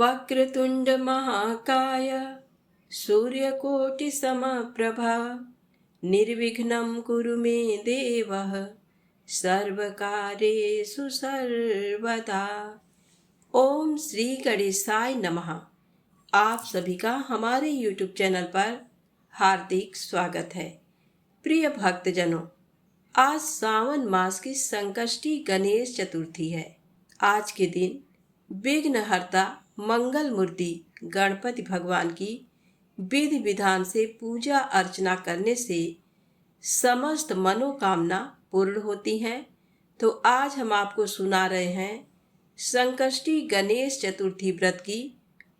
वक्रतुंड महाकाय सूर्यकोटि समप्रभा निर्विघ्नं कुरु मे देव सर्वकार्येषु सर्वदा। ओम श्री गणेशाय नमः। आप सभी का हमारे YouTube चैनल पर हार्दिक स्वागत है। प्रिय भक्तजनों, आज सावन मास की संकष्टी गणेश चतुर्थी है। आज के दिन विघ्नहर्ता मंगल मूर्ति गणपति भगवान की विधि विधान से पूजा अर्चना करने से समस्त मनोकामना पूर्ण होती हैं। तो आज हम आपको सुना रहे हैं संकष्टी गणेश चतुर्थी व्रत की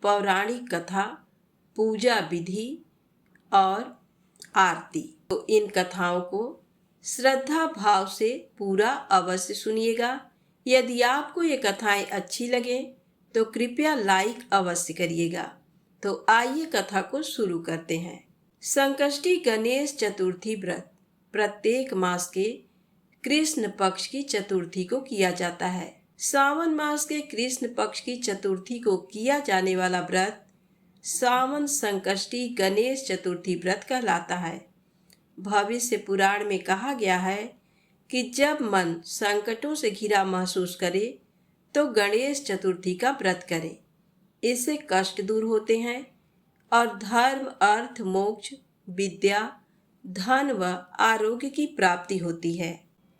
पौराणिक कथा, पूजा विधि और आरती। तो इन कथाओं को श्रद्धा भाव से पूरा अवश्य सुनिएगा। यदि आपको ये कथाएं अच्छी लगे तो कृपया लाइक अवश्य करिएगा। तो आइए कथा को शुरू करते हैं। संकष्टी गणेश चतुर्थी व्रत प्रत्येक मास के कृष्ण पक्ष की चतुर्थी को किया जाता है। सावन मास के कृष्ण पक्ष की चतुर्थी को किया जाने वाला व्रत सावन संकष्टी गणेश चतुर्थी व्रत कहलाता है। भविष्य पुराण में कहा गया है कि जब मन संकटों से घिरा महसूस करे तो गणेश चतुर्थी का व्रत करें। इससे कष्ट दूर होते हैं और धर्म, अर्थ, मोक्ष, विद्या, धन व आरोग्य की प्राप्ति होती है।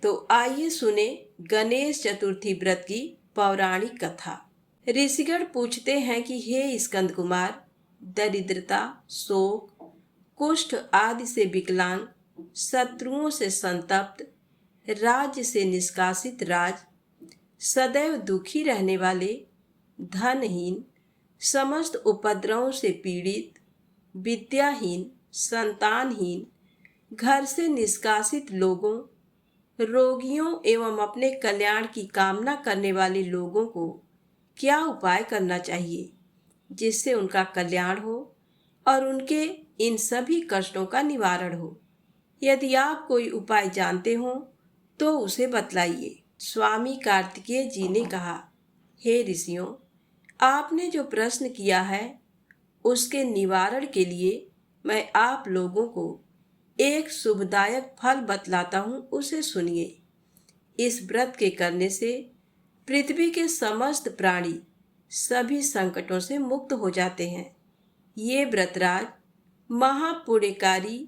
तो आइए सुने गणेश चतुर्थी व्रत की पौराणिक कथा। ऋषिगण पूछते हैं कि हे स्कंद कुमार, दरिद्रता, शोक, कुष्ठ आदि से विकलांग, शत्रुओं से संतप्त, राज्य से निष्कासित राज, सदैव दुखी रहने वाले, धनहीन, समस्त उपद्रवों से पीड़ित, विद्याहीन, संतानहीन, घर से निष्कासित लोगों, रोगियों एवं अपने कल्याण की कामना करने वाले लोगों को क्या उपाय करना चाहिए जिससे उनका कल्याण हो और उनके इन सभी कष्टों का निवारण हो। यदि आप कोई उपाय जानते हो तो उसे बतलाइए। स्वामी कार्तिकेय जी ने कहा, हे ऋषियों, आपने जो प्रश्न किया है उसके निवारण के लिए मैं आप लोगों को एक शुभदायक फल बतलाता हूँ, उसे सुनिए। इस व्रत के करने से पृथ्वी के समस्त प्राणी सभी संकटों से मुक्त हो जाते हैं। ये व्रतराज महापुण्यकारी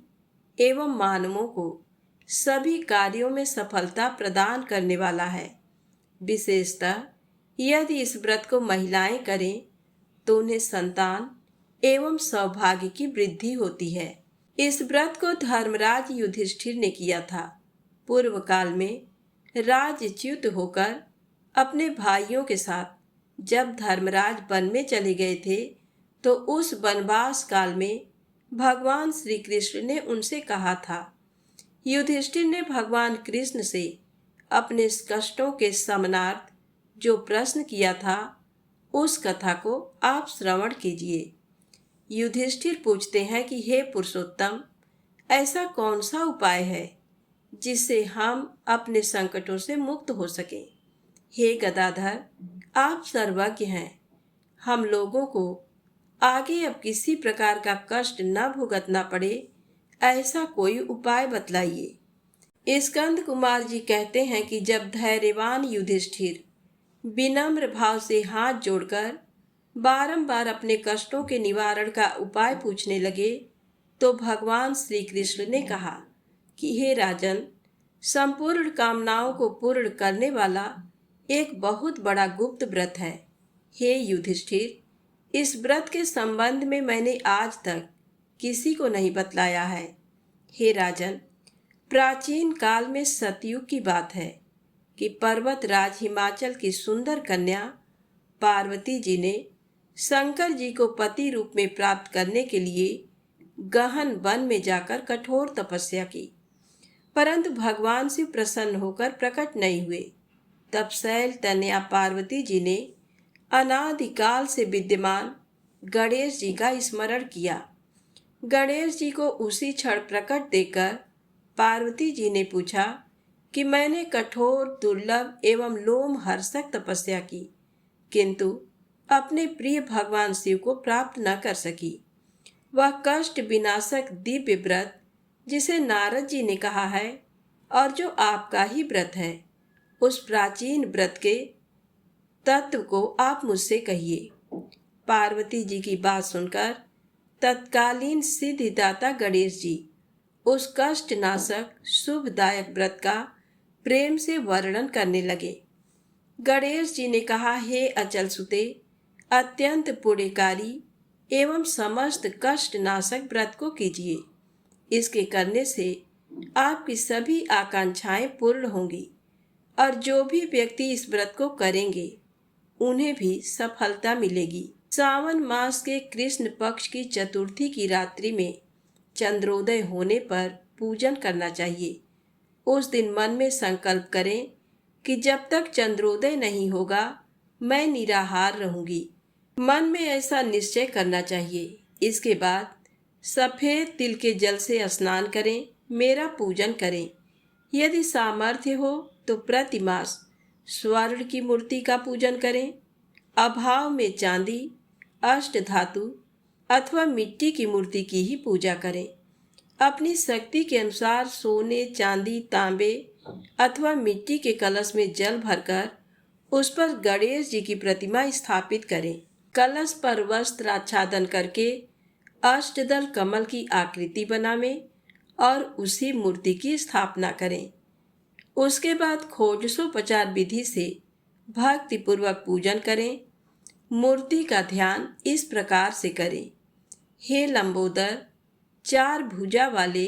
एवं मानवों को सभी कार्यों में सफलता प्रदान करने वाला है। विशेषतः यदि इस व्रत को महिलाएं करें तो उन्हें संतान एवं सौभाग्य की वृद्धि होती है। इस व्रत को धर्मराज युधिष्ठिर ने किया था। पूर्व काल में राज्यच्युत होकर अपने भाइयों के साथ जब धर्मराज वन में चले गए थे तो उस वनवास काल में भगवान श्री कृष्ण ने उनसे कहा था। युधिष्ठिर ने भगवान कृष्ण से अपने कष्टों के शमनार्थ जो प्रश्न किया था उस कथा को आप श्रवण कीजिए। युधिष्ठिर पूछते हैं कि हे पुरुषोत्तम, ऐसा कौन सा उपाय है जिससे हम अपने संकटों से मुक्त हो सकें। हे गदाधर, आप सर्वज्ञ हैं। हम लोगों को आगे अब किसी प्रकार का कष्ट न भुगतना पड़े, ऐसा कोई उपाय बतलाइए। स्कंद कुमार जी कहते हैं कि जब धैर्यवान युधिष्ठिर विनम्र भाव से हाथ जोड़कर बारंबार अपने कष्टों के निवारण का उपाय पूछने लगे तो भगवान श्री कृष्ण ने कहा कि हे राजन, संपूर्ण कामनाओं को पूर्ण करने वाला एक बहुत बड़ा गुप्त व्रत है। हे युधिष्ठिर, इस व्रत के संबंध में मैंने आज तक किसी को नहीं बतलाया है। हे राजन, प्राचीन काल में सतयुग की बात है कि पर्वत राज हिमाचल की सुंदर कन्या पार्वती जी ने शंकर जी को पति रूप में प्राप्त करने के लिए गहन वन में जाकर कठोर तपस्या की, परंतु भगवान शिव प्रसन्न होकर प्रकट नहीं हुए। तब शैल तनया पार्वती जी ने अनादिकाल से विद्यमान गणेश जी का स्मरण किया। गणेश जी को उसी क्षण प्रकट देकर पार्वती जी ने पूछा कि मैंने कठोर, दुर्लभ एवं लोमहर्षक तपस्या की, किंतु अपने प्रिय भगवान शिव को प्राप्त न कर सकी। वह कष्ट विनाशक दिव्य व्रत जिसे नारद जी ने कहा है और जो आपका ही व्रत है, उस प्राचीन व्रत के तत्व को आप मुझसे कहिए। पार्वती जी की बात सुनकर तत्कालीन सिद्धिदाता गणेश जी उस कष्ट नाशक शुभदायक व्रत का प्रेम से वर्णन करने लगे। गणेश जी ने कहा, हे अचल सुते, अत्यंत पुण्यकारी एवं समस्त कष्ट नाशक व्रत को कीजिए। इसके करने से आपकी सभी आकांक्षाएं पूर्ण होंगी और जो भी व्यक्ति इस व्रत को करेंगे उन्हें भी सफलता मिलेगी। सावन मास के कृष्ण पक्ष की चतुर्थी की रात्रि में चंद्रोदय होने पर पूजन करना चाहिए। उस दिन मन में संकल्प करें कि जब तक चंद्रोदय नहीं होगा मैं निराहार रहूंगी। मन में ऐसा निश्चय करना चाहिए। इसके बाद सफेद तिल के जल से स्नान करें, मेरा पूजन करें। यदि सामर्थ्य हो तो प्रतिमास स्वर्ण की मूर्ति का पूजन करें। अभाव में चांदी, अष्ट धातु अथवा मिट्टी की मूर्ति की ही पूजा करें। अपनी शक्ति के अनुसार सोने, चांदी, तांबे अथवा मिट्टी के कलश में जल भरकर उस पर गणेश जी की प्रतिमा स्थापित करें। कलश पर वस्त्र आच्छादन करके अष्टदल कमल की आकृति बनावें और उसी मूर्ति की स्थापना करें। उसके बाद खोजसोपचार विधि से भक्तिपूर्वक पूजन करें। मूर्ति का ध्यान इस प्रकार से करें, हे लंबोदर, 4 भुजा वाले,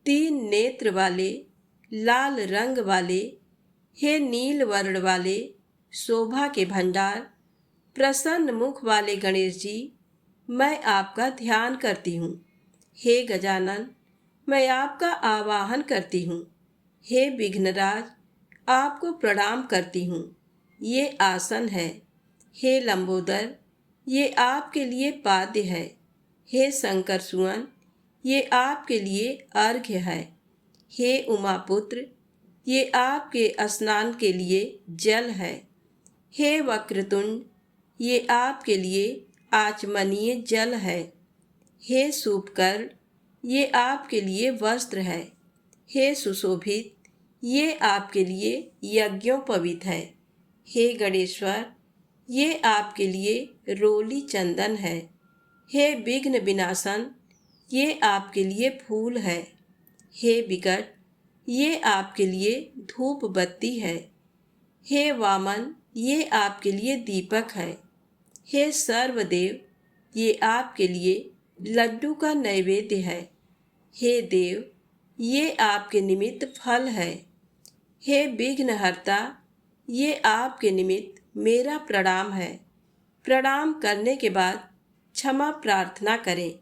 3 नेत्र वाले, लाल रंग वाले, हे नील वर्ण वाले, शोभा के भंडार, प्रसन्न मुख वाले गणेश जी, मैं आपका ध्यान करती हूँ। हे गजानन, मैं आपका आवाहन करती हूँ। हे विघ्नराज, आपको प्रणाम करती हूँ। ये आसन है। हे लंबोदर, ये आपके लिए पाद्य है। हे शंकर सुवन, ये आपके लिए अर्घ्य है। हे उमापुत्र, ये आपके स्नान के लिए जल है। हे वक्रतुंड, ये आपके लिए आचमनीय जल है। हे शुभकर्ण, ये आपके लिए वस्त्र है। हे सुशोभित, ये आपके लिए यज्ञोपवीत है। हे गणेश्वर, ये आपके लिए रोली चंदन है। हे विघ्न विनाशन, ये आपके लिए फूल है। हे विकट, ये आपके लिए धूप बत्ती है। हे वामन, ये आपके लिए दीपक है। हे सर्वदेव, ये आपके लिए लड्डू का नैवेद्य है। हे देव, ये आपके निमित्त फल है। हे विघ्नहर्ता, ये आपके निमित्त मेरा प्रणाम है। प्रणाम करने के बाद क्षमा प्रार्थना करें।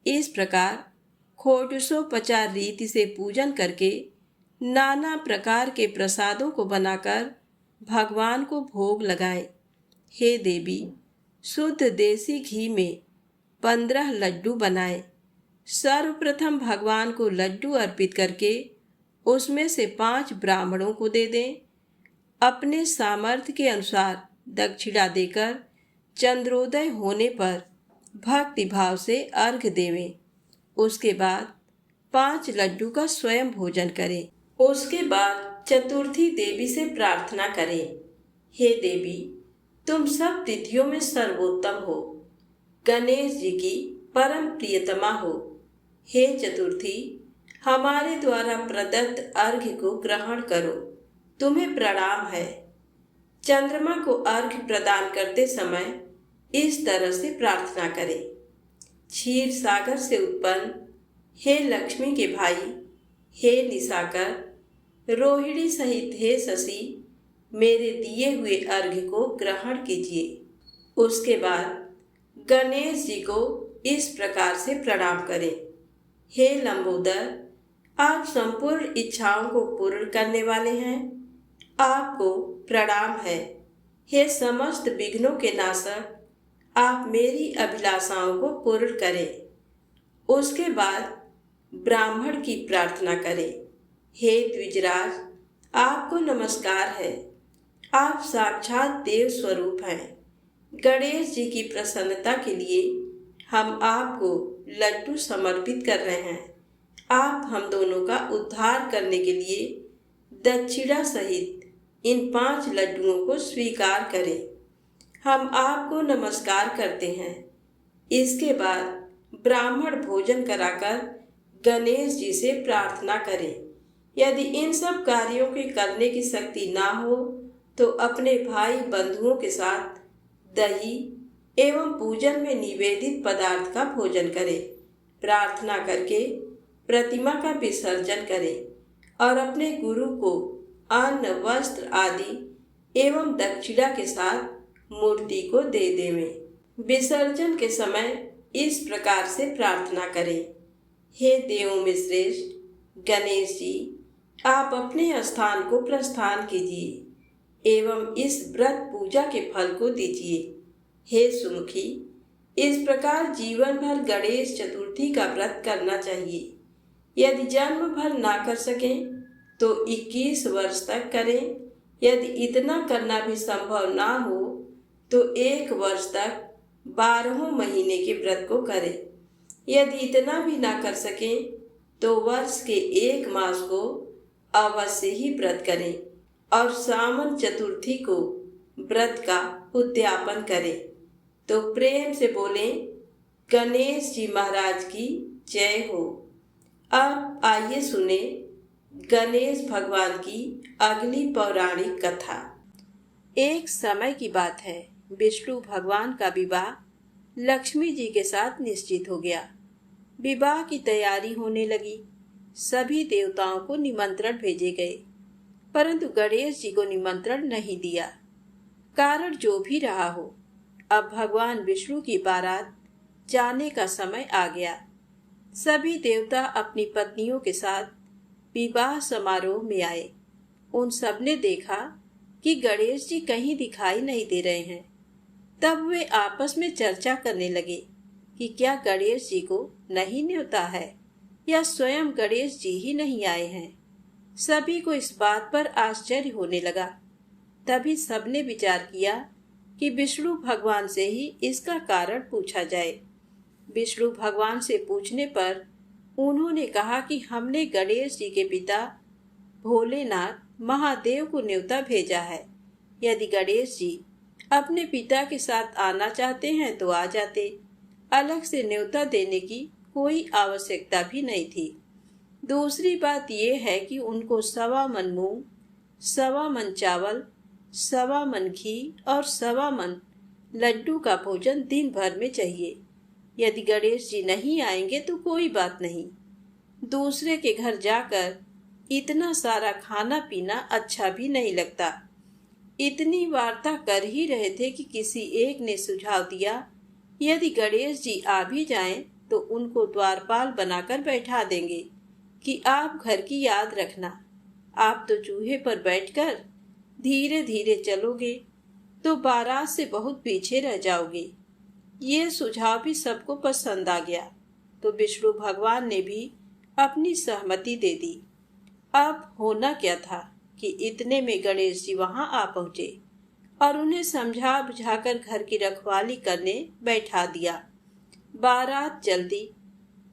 इस प्रकार खोटसोपचार रीति से पूजन करके नाना प्रकार के प्रसादों को बनाकर भगवान को भोग लगाएं। हे देवी, शुद्ध देसी घी में 15 लड्डू बनाएं। सर्वप्रथम भगवान को लड्डू अर्पित करके उसमें से 5 ब्राह्मणों को दे दें। अपने सामर्थ्य के अनुसार दक्षिणा देकर चंद्रोदय होने पर भक्ति भाव से अर्घ देवें। उसके बाद 5 लड्डू का स्वयं भोजन करें। उसके बाद चतुर्थी देवी से प्रार्थना करें, हे देवी, तुम सब तिथियों में सर्वोत्तम हो, गणेश जी की परम प्रियतमा हो। हे चतुर्थी, हमारे द्वारा प्रदत्त अर्घ्य को ग्रहण करो, तुम्हें प्रणाम है। चंद्रमा को अर्घ्य प्रदान करते समय इस तरह से प्रार्थना करें, क्षीर सागर से उत्पन्न हे लक्ष्मी के भाई, हे निशाकर, रोहिणी सहित हे शशि, मेरे दिए हुए अर्घ्य को ग्रहण कीजिए। उसके बाद गणेश जी को इस प्रकार से प्रणाम करें, हे लंबोदर, आप संपूर्ण इच्छाओं को पूर्ण करने वाले हैं, आपको प्रणाम है। हे समस्त विघ्नों के नाशक, आप मेरी अभिलाषाओं को पूर्ण करें। उसके बाद ब्राह्मण की प्रार्थना करें, हे द्विजराज, आपको नमस्कार है, आप साक्षात देव स्वरूप हैं। गणेश जी की प्रसन्नता के लिए हम आपको लड्डू समर्पित कर रहे हैं। आप हम दोनों का उद्धार करने के लिए दक्षिणा सहित इन 5 लड्डुओं को स्वीकार करें। हम आपको नमस्कार करते हैं। इसके बाद ब्राह्मण भोजन कराकर गणेश जी से प्रार्थना करें। यदि इन सब कार्यों के करने की शक्ति ना हो तो अपने भाई बंधुओं के साथ दही एवं पूजन में निवेदित पदार्थ का भोजन करें। प्रार्थना करके प्रतिमा का विसर्जन करें और अपने गुरु को अन्न वस्त्र आदि एवं दक्षिणा के साथ मूर्ति को दे देवें। विसर्जन के समय इस प्रकार से प्रार्थना करें। हे देवों में श्रेष्ठ गणेश जी, आप अपने स्थान को प्रस्थान कीजिए एवं इस व्रत पूजा के फल को दीजिए। हे सुमुखी, इस प्रकार जीवन भर गणेश चतुर्थी का व्रत करना चाहिए। यदि जन्म भर ना कर सकें तो 21 वर्ष तक करें। यदि इतना करना भी संभव ना हो तो 1 वर्ष तक 12 महीने के व्रत को करें। यदि इतना भी ना कर सकें तो वर्ष के 1 मास को अवश्य ही व्रत करें और सावन चतुर्थी को व्रत का उद्यापन करें। तो प्रेम से बोलें, गणेश जी महाराज की जय हो। अब आइए सुने गणेश भगवान की अगली पौराणिक कथा। एक समय की बात है, विष्णु भगवान का विवाह लक्ष्मी जी के साथ निश्चित हो गया। विवाह की तैयारी होने लगी। सभी देवताओं को निमंत्रण भेजे गए, परंतु गणेश जी को निमंत्रण नहीं दिया। कारण जो भी रहा हो, अब भगवान विष्णु की बारात जाने का समय आ गया। सभी देवता अपनी पत्नियों के साथ विवाह समारोह में आए। उन सब ने देखा कि गणेश जी कहीं दिखाई नहीं दे रहे हैं। तब वे आपस में चर्चा करने लगे कि क्या गणेश जी को नहीं न्योता है या स्वयं गणेश जी ही नहीं आए हैं। सभी को इस बात पर आश्चर्य होने लगा। तभी सबने विचार किया कि विष्णु भगवान से ही इसका कारण पूछा जाए। विष्णु भगवान से पूछने पर उन्होंने कहा कि हमने गणेश जी के पिता भोलेनाथ महादेव को न्योता भेजा है। यदि गणेश जी अपने पिता के साथ आना चाहते हैं तो आ जाते। अलग से न्योता देने की कोई आवश्यकता भी नहीं थी। दूसरी बात यह है कि उनको 1.25 मन मूंग, 1.25 मन चावल, 1.25 मन घी और 1.25 मन लड्डू का भोजन दिन भर में चाहिए। यदि गणेश जी नहीं आएंगे तो कोई बात नहीं। दूसरे के घर जाकर इतना सारा खाना पीना अच्छा भी नहीं लगता। इतनी वार्ता कर ही रहे थे कि किसी एक ने सुझाव दिया, यदि गणेश जी आ भी जाएं तो उनको द्वारपाल बनाकर बैठा देंगे कि आप घर की याद रखना। आप तो चूहे पर बैठकर धीरे धीरे चलोगे तो बारात से बहुत पीछे रह जाओगे। ये सुझाव भी सबको पसंद आ गया, तो विष्णु भगवान ने भी अपनी सहमति दे दी। अब होना क्या था कि इतने में गणेश जी वहां आ पहुंचे और उन्हें समझा बुझाकर घर की रखवाली करने बैठा दिया। बारात जल्दी।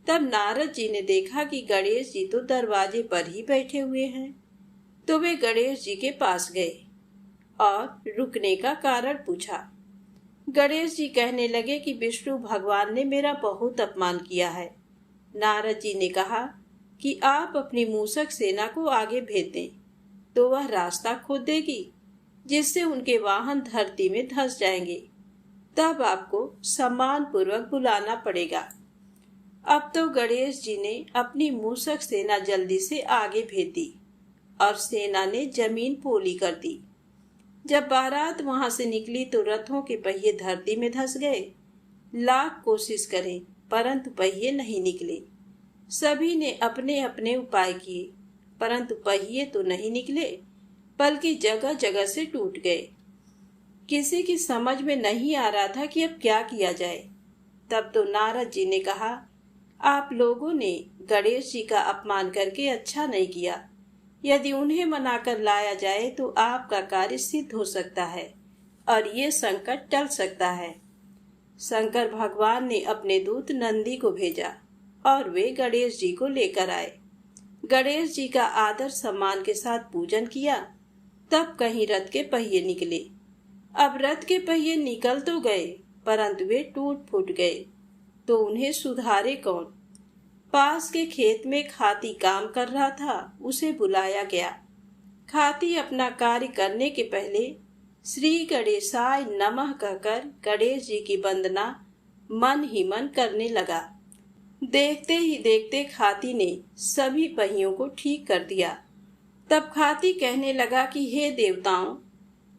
तब नारद जी ने देखा कि गणेश जी तो दरवाजे पर ही बैठे हुए हैं, तो वे गणेश जी के पास गए और रुकने का कारण पूछा। गणेश जी कहने लगे कि विष्णु भगवान ने मेरा बहुत अपमान किया है। नारद जी ने कहा कि आप अपनी मूषक सेना को आगे भेज दें तो वह रास्ता खोद देगी, जिससे उनके वाहन धरती में धंस जाएंगे। तब आपको सम्मान पूर्वक बुलाना पड़ेगा। अब तो गणेश जी ने अपनी मूषक सेना जल्दी से आगे भेज दी और सेना ने जमीन पोली कर दी। जब बारात वहां से निकली तो रथों के पहिए धरती में धंस गए। लाख कोशिश करें परंतु पहिए नहीं निकले। सभी ने अपने अपने उपाय किए, परंतु पहिए तो नहीं निकले, बल्कि जगह जगह से टूट गए। किसी की समझ में नहीं आ रहा था कि अब क्या किया जाए। तब तो नारद जी ने कहा, आप लोगों ने गणेश जी का अपमान करके अच्छा नहीं किया। यदि उन्हें मनाकर लाया जाए तो आपका कार्य सिद्ध हो सकता है। और ये संकट टल सकता है। शंकर भगवान ने अपने दूत नंदी को भेजा और वे गणेश जी को लेकर आए। गणेश जी का आदर सम्मान के साथ पूजन किया। तब कहीं रथ के पहिए निकले। अब रथ के पहिए निकल तो गए, परंतु वे टूट फूट गए, तो उन्हें सुधारे कौन। पास के खेत में खाती काम कर रहा था, उसे बुलाया गया। खाती अपना कार्य करने के पहले श्री गणेशाय नमः कहकर गणेश जी की वंदना मन ही मन करने लगा। देखते ही देखते खाती ने सभी पहियों को ठीक कर दिया। तब खाती कहने लगा कि हे देवताओं,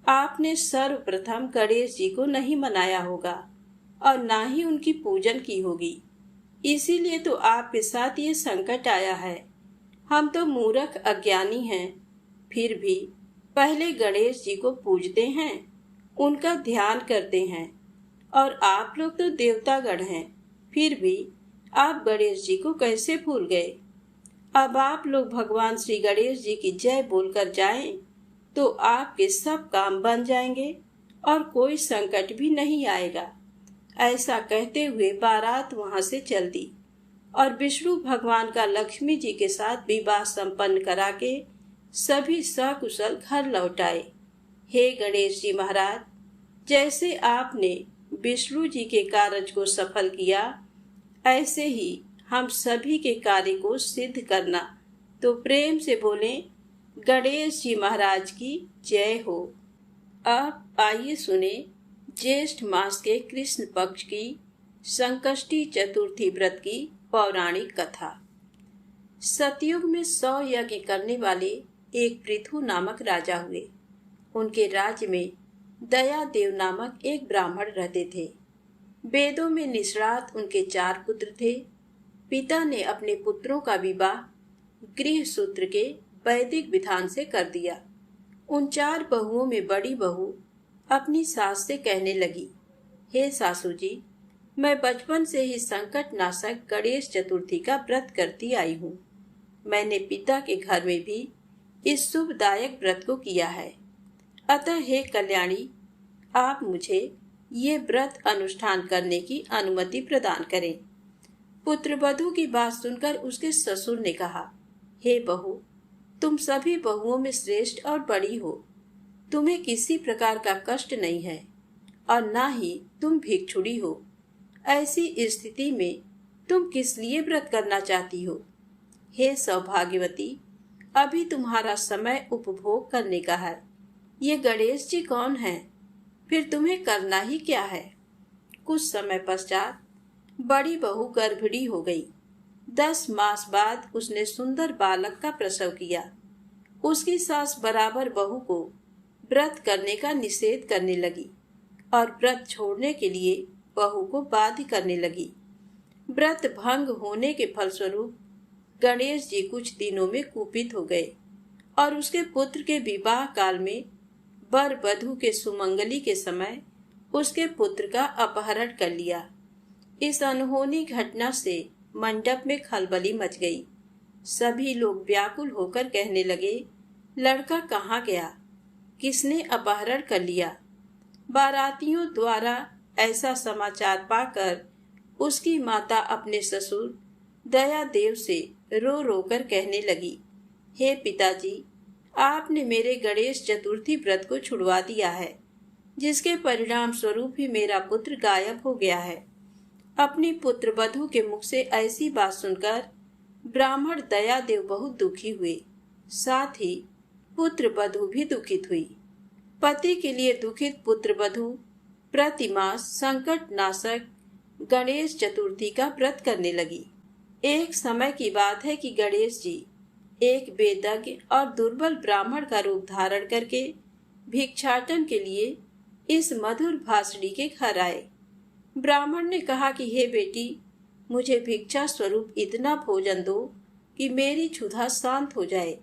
आपने सर्वप्रथम गणेश जी को नहीं मनाया होगा और ना ही उनकी पूजन की होगी, इसीलिए तो आपके साथ ये संकट आया है। हम तो मूर्ख अज्ञानी हैं, फिर भी पहले गणेश जी को पूजते हैं, उनका ध्यान करते हैं, और आप लोग तो देवतागण हैं, फिर भी आप गणेश जी को कैसे भूल गए। अब आप लोग भगवान श्री गणेश जी की जय बोलकर जाएं, तो आपके सब काम बन जाएंगे और कोई संकट भी नहीं आएगा। ऐसा कहते हुए बारात वहां से चल दी और विष्णु भगवान का लक्ष्मी जी के साथ विवाह संपन्न करा के सभी सकुशल घर लौट आए। हे गणेश जी महाराज, जैसे आपने विष्णु जी के कार्य को सफल किया, ऐसे ही हम सभी के कार्य को सिद्ध करना। तो प्रेम से बोलें, गणेश जी महाराज की जय हो। अब आइए सुने ज्येष्ठ मास के कृष्ण पक्ष की संकष्टी चतुर्थी व्रत की पौराणिक कथा। सतयुग में 100 यज्ञ करने वाले एक पृथु नामक राजा हुए। उनके राज्य में दया देव नामक एक ब्राह्मण रहते थे। वेदों में निष्णात उनके 4 पुत्र थे। पिता ने अपने पुत्रों का विवाह गृह सूत्र के वैदिक विधान से कर दिया। उन 4 बहुओं में बड़ी बहू अपनी सास से कहने लगी, हे सासू जी, मैं बचपन से ही संकट नाशक गणेश चतुर्थी का व्रत करती आई हूँ। मैंने पिता के घर में भी इस शुभदायक व्रत को किया है, अतः हे कल्याणी, आप मुझे ये व्रत अनुष्ठान करने की अनुमति प्रदान करें। पुत्रवधू की बात सुनकर उसके ससुर ने कहा, हे बहू, तुम सभी बहुओं में श्रेष्ठ और बड़ी हो, तुम्हें किसी प्रकार का कष्ट नहीं है और ना ही तुम भिक्षुड़ी हो। ऐसी स्थिति में तुम किस लिए व्रत करना चाहती हो। हे सौभाग्यवती, अभी तुम्हारा समय उपभोग करने का है। ये गणेश जी कौन हैं? फिर तुम्हें करना ही क्या है। कुछ समय पश्चात बड़ी बहू गर्भिणी हो गई। 10 मास बाद उसने सुंदर बालक का प्रसव किया। उसकी सास बराबर बहू को व्रत करने का निषेध करने लगी और व्रत छोड़ने के लिए बहू को बाध्य करने लगी। व्रत भंग होने के फलस्वरूप गणेश जी कुछ दिनों में कुपित हो गए और उसके पुत्र के विवाह काल में वर वधू के सुमंगली के समय उसके पुत्र का अपहरण कर लिया। इस अनहोनी घटना से मंडप में खलबली मच गई। सभी लोग व्याकुल होकर कहने लगे, लड़का कहाँ गया, किसने अपहरण कर लिया। बारातियों द्वारा ऐसा समाचार पाकर उसकी माता अपने ससुर दया देव से रो रो कर कहने लगी, हे पिताजी, आपने मेरे गणेश चतुर्थी व्रत को छुड़वा दिया है, जिसके परिणाम स्वरूप ही मेरा पुत्र गायब हो गया है। अपनी पुत्र वधू के मुख से ऐसी बात सुनकर ब्राह्मण दया देव बहुत दुखी हुए, साथ ही पुत्र वधू भी दुखित हुई। पति के लिए दुखित पुत्र वधू प्रतिमास संकट नाशक गणेश चतुर्थी का व्रत करने लगी। एक समय की बात है कि गणेश जी एक वेदज्ञ और दुर्बल ब्राह्मण का रूप धारण करके भिक्षाटन के लिए इस मधुर भाषणी के घर आए। ब्राह्मण ने कहा कि हे बेटी, मुझे भिक्षा स्वरूप इतना भोजन दो कि मेरी क्षुधा शांत हो जाए।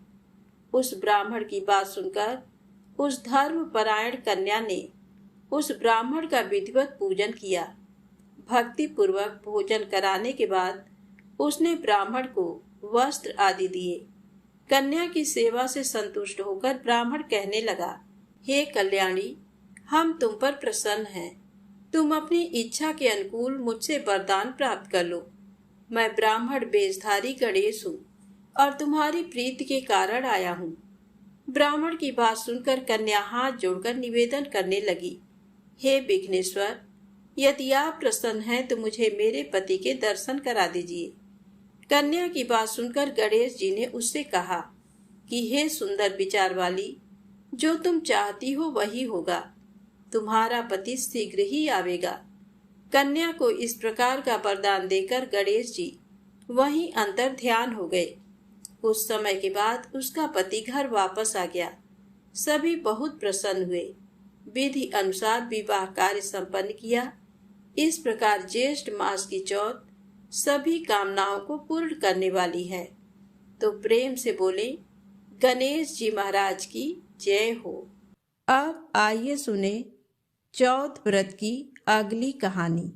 उस ब्राह्मण की बात सुनकर उस धर्मपरायण कन्या ने उस ब्राह्मण का विधिवत पूजन किया। भक्ति पूर्वक भोजन कराने के बाद उसने ब्राह्मण को वस्त्र आदि दिए। कन्या की सेवा से संतुष्ट होकर ब्राह्मण कहने लगा, हे कल्याणी, हम तुम पर प्रसन्न हैं। तुम अपनी इच्छा के अनुकूल मुझसे वरदान प्राप्त कर लो। मैं ब्राह्मण वेशधारी गणेश हूँ और तुम्हारी प्रीति के कारण आया हूँ। ब्राह्मण की बात सुनकर कन्या हाथ जोड़कर निवेदन करने लगी, हे विघ्नेश्वर, यदि आप प्रसन्न हैं तो मुझे मेरे पति के दर्शन करा दीजिए। कन्या की बात सुनकर गणेश जी ने उससे कहा कि हे सुंदर विचार वाली, जो तुम चाहती हो वही होगा। तुम्हारा पति शीघ्र ही आवेगा। कन्या को इस प्रकार का वरदान देकर गणेश जी वहीं अंतर ध्यान हो गए। कुछ समय के बाद उसका पति घर वापस आ गया। सभी बहुत प्रसन्न हुए। विधि अनुसार विवाह कार्य संपन्न किया। इस प्रकार ज्येष्ठ मास की चौथ सभी कामनाओं को पूर्ण करने वाली है। तो प्रेम से बोले, गणेश जी महाराज की जय हो। अब आइए सुने चौथ व्रत की अगली कहानी।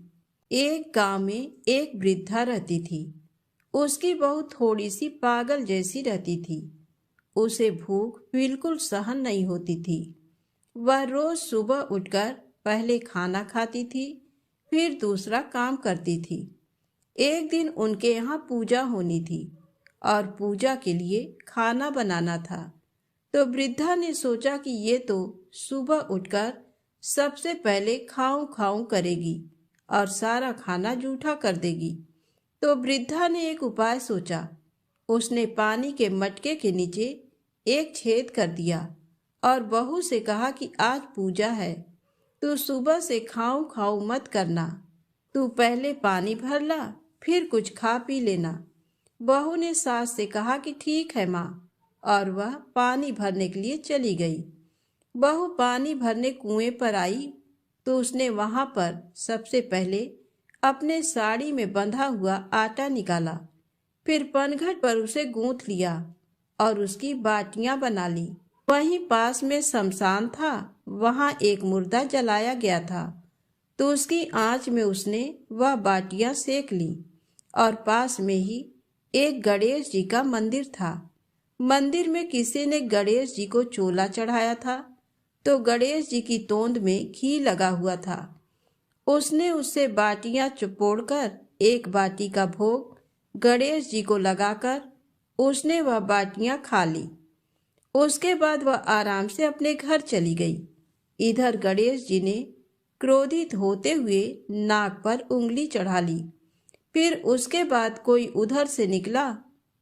एक गांव में एक वृद्धा रहती थी। उसकी बहू थोड़ी सी पागल जैसी रहती थी। उसे भूख बिल्कुल सहन नहीं होती थी। वह रोज सुबह उठकर पहले खाना खाती थी, फिर दूसरा काम करती थी। एक दिन उनके यहाँ पूजा होनी थी और पूजा के लिए खाना बनाना था। तो वृद्धा ने सोचा कि ये तो सुबह उठकर सबसे पहले खाऊं खाऊं करेगी और सारा खाना जूठा कर देगी। तो वृद्धा ने एक उपाय सोचा। उसने पानी के मटके के नीचे एक छेद कर दिया और बहू से कहा कि आज पूजा है, तू सुबह से खाऊं खाऊं मत करना। तू पहले पानी भर ला, फिर कुछ खा पी लेना। बहू ने सास से कहा कि ठीक है माँ, और वह पानी भरने के लिए चली गई। बहू पानी भरने कुएं पर आई तो उसने वहां पर सबसे पहले अपने साड़ी में बंधा हुआ आटा निकाला, फिर पनघट पर उसे गूंथ लिया और उसकी बाटियां बना ली। वहीं पास में शमशान था, वहां एक मुर्दा जलाया गया था, तो उसकी आंच में उसने वह बाटियां सेक ली। और पास में ही एक गणेश जी का मंदिर था। मंदिर में किसी ने गणेश जी को चोला चढ़ाया था, तो गणेश जी की तोंद में घी लगा हुआ था। उसने उससे बाटियां चुपोड़कर एक बाटी का भोग गणेश जी को लगाकर उसने वह बाटियां खा ली। उसके बाद वह आराम से अपने घर चली गई। इधर गणेश जी ने क्रोधित होते हुए नाक पर उंगली चढ़ा ली। फिर उसके बाद कोई उधर से निकला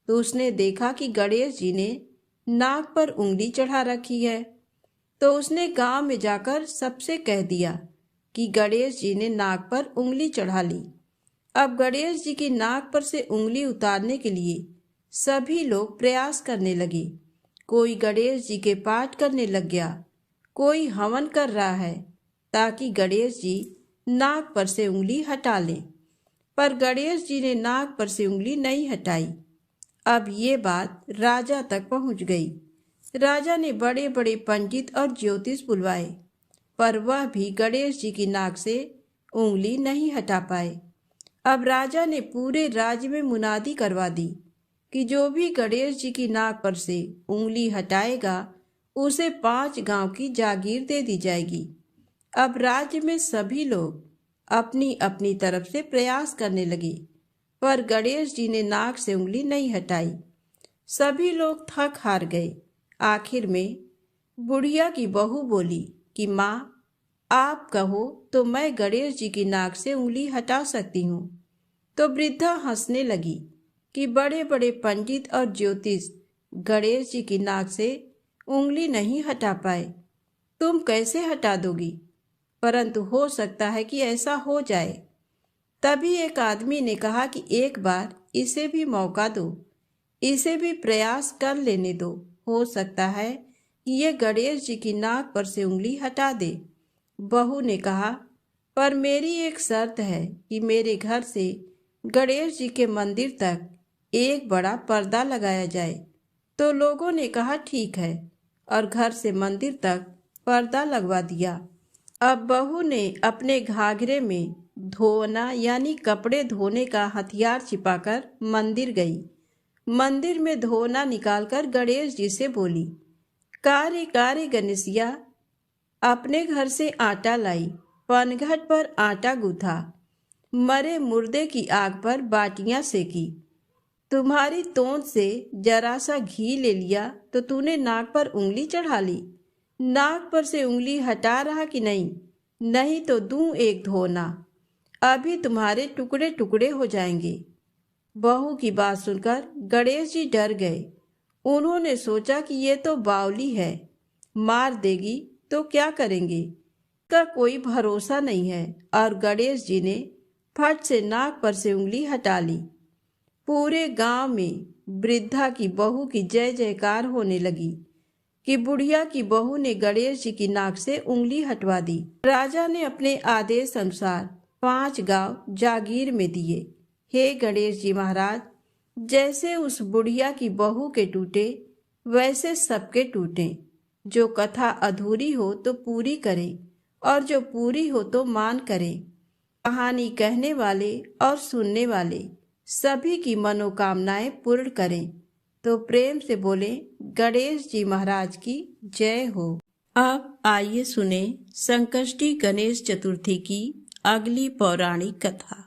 तो उसने देखा कि गणेश जी ने नाक पर उंगली चढ़ा रखी है। तो उसने गांव में जाकर सबसे कह दिया कि गणेश जी ने नाक पर उंगली चढ़ा ली। अब गणेश जी की नाक पर से उंगली उतारने के लिए सभी लोग प्रयास करने लगे। कोई गणेश जी के पाठ करने लग गया, कोई हवन कर रहा है ताकि गणेश जी नाक पर से उंगली हटा लें, पर गणेश जी ने नाक पर से उंगली नहीं हटाई। अब ये बात राजा तक पहुंच गई। राजा ने बड़े बड़े पंडित और ज्योतिष बुलवाए, पर वह भी गणेश जी की नाक से उंगली नहीं हटा पाए। अब राजा ने पूरे राज्य में मुनादी करवा दी कि जो भी गणेश जी की नाक पर से उंगली हटाएगा उसे 5 गांव की जागीर दे दी जाएगी। अब राज्य में सभी लोग अपनी अपनी तरफ से प्रयास करने लगे, पर गणेश जी ने नाक से उंगली नहीं हटाई। सभी लोग थक हार गए। आखिर में बुढ़िया की बहू बोली कि माँ, आप कहो तो मैं गणेश जी की नाक से उंगली हटा सकती हूँ। तो वृद्धा हंसने लगी कि बड़े बड़े पंडित और ज्योतिष गणेश जी की नाक से उंगली नहीं हटा पाए, तुम कैसे हटा दोगी? परंतु हो सकता है कि ऐसा हो जाए। तभी एक आदमी ने कहा कि एक बार इसे भी मौका दो, इसे भी प्रयास कर लेने दो, हो सकता है कि ये गणेश जी की नाक पर से उंगली हटा दे। बहू ने कहा, पर मेरी एक शर्त है कि मेरे घर से गणेश जी के मंदिर तक एक बड़ा पर्दा लगाया जाए। तो लोगों ने कहा ठीक है, और घर से मंदिर तक पर्दा लगवा दिया। अब बहू ने अपने घाघरे में धोना यानी कपड़े धोने का हथियार छिपाकर मंदिर गई। मंदिर में धोना निकालकर गणेश जी से बोली, कार्य कार्य गणेशिया, अपने घर से आटा लाई, पनघट पर आटा गूथा, मरे मुर्दे की आग पर बाटियां सेकी। तुम्हारी तोंद से जरा सा घी ले लिया तो तूने नाक पर उंगली चढ़ा ली। नाक पर से उंगली हटा रहा कि नहीं? नहीं तो दूं एक धोना, अभी तुम्हारे टुकड़े टुकड़े हो जाएंगे। बहू की बात सुनकर गणेश जी डर गए। उन्होंने सोचा कि ये तो बावली है, मार देगी तो क्या करेंगे, का कोई भरोसा नहीं है। और गणेश जी ने फट से नाक पर से उंगली हटा ली। पूरे गांव में वृद्धा की बहू की जय जयकार होने लगी कि बुढ़िया की बहू ने गणेश जी की नाक से उंगली हटवा दी। राजा ने अपने आदेश अनुसार 5 गांव जागीर में दिए। हे गणेश जी महाराज, जैसे उस बुढ़िया की बहू के टूटे वैसे सबके टूटे। जो कथा अधूरी हो तो पूरी करें और जो पूरी हो तो मान करें। कहानी कहने वाले और सुनने वाले सभी की मनोकामनाएं पूर्ण करें। तो प्रेम से बोले गणेश जी महाराज की जय हो। अब आइए सुने संकष्टी गणेश चतुर्थी की अगली पौराणिक कथा।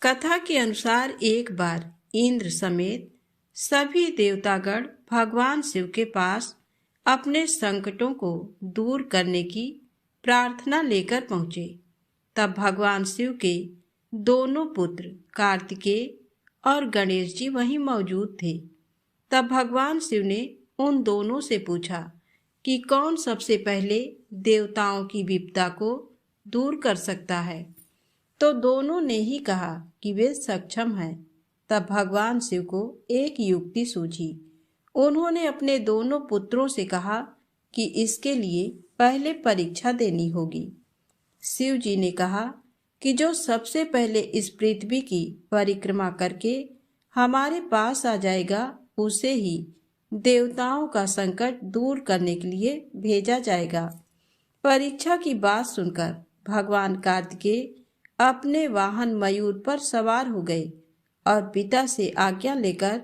कथा के अनुसार एक बार इंद्र समेत सभी देवतागण भगवान शिव के पास अपने संकटों को दूर करने की प्रार्थना लेकर पहुंचे। तब भगवान शिव के दोनों पुत्र कार्तिकेय और गणेश जी वहीं मौजूद थे। तब भगवान शिव ने उन दोनों से पूछा कि कौन सबसे पहले देवताओं की विपदा को दूर कर सकता है। तो दोनों ने ही कहा कि वे सक्षम हैं। तब भगवान शिव को एक युक्ति सूझी। उन्होंने अपने दोनों पुत्रों से कहा कि इसके लिए पहले परीक्षा देनी होगी। शिव जी ने कहा कि जो सबसे पहले इस पृथ्वी की परिक्रमा करके हमारे पास आ जाएगा उसे ही देवताओं का संकट दूर करने के लिए भेजा जाएगा। परीक्षा की बात सुनकर भगवान कार्तिकेय अपने वाहन मयूर पर सवार हो गए और पिता से आज्ञा लेकर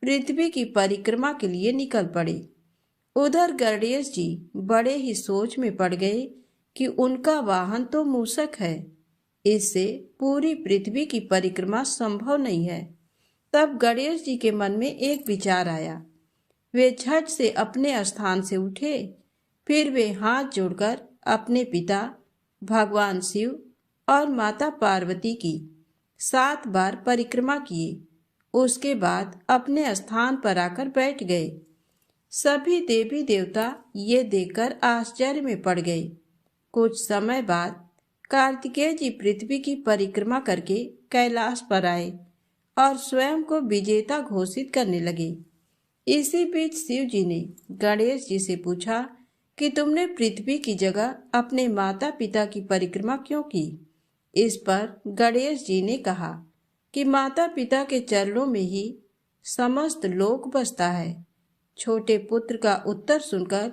पृथ्वी की परिक्रमा के लिए निकल पड़े। उधर गणेश जी बड़े ही सोच में पड़ गए कि उनका वाहन तो मूषक है, इससे पूरी पृथ्वी की परिक्रमा संभव नहीं है। तब गणेश जी के मन में एक विचार आया। वे झट से अपने स्थान से उठे। फिर वे हाथ जोड़कर अपने पिता भगवान शिव और माता पार्वती की 7 बार परिक्रमा किए। उसके बाद अपने स्थान पर आकर बैठ गए। सभी देवी देवता ये देखकर आश्चर्य में पड़ गए। कुछ समय बाद कार्तिकेय जी पृथ्वी की परिक्रमा करके कैलाश पर आए और स्वयं को विजेता घोषित करने लगे। इसी बीच शिव जी ने गणेश जी से पूछा कि तुमने पृथ्वी की जगह अपने माता पिता की परिक्रमा क्यों की। इस पर गणेश जी ने कहा कि माता पिता के चरणों में ही समस्त लोक बसता है। छोटे पुत्र का उत्तर सुनकर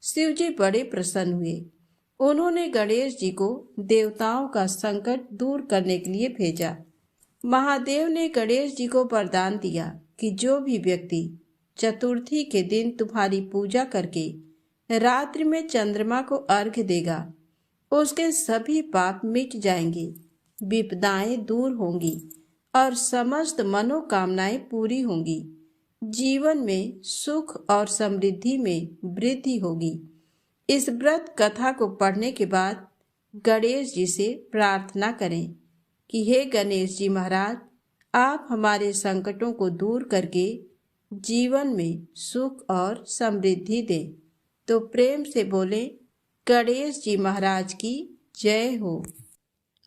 शिव जी बड़े प्रसन्न हुए। उन्होंने गणेश जी को देवताओं का संकट दूर करने के लिए भेजा। महादेव ने गणेश जी को वरदान दिया कि जो भी व्यक्ति चतुर्थी के दिन तुम्हारी पूजा करके रात्रि में चंद्रमा को अर्घ्य देगा, उसके सभी पाप मिट जाएंगे, विपदाएं दूर होंगी और समस्त मनोकामनाएं पूरी होंगी। जीवन में सुख और समृद्धि में वृद्धि होगी। इस व्रत कथा को पढ़ने के बाद गणेश जी से प्रार्थना करें कि हे गणेश जी महाराज, आप हमारे संकटों को दूर करके जीवन में सुख और समृद्धि दें। तो प्रेम से बोलें गणेश जी महाराज की जय हो।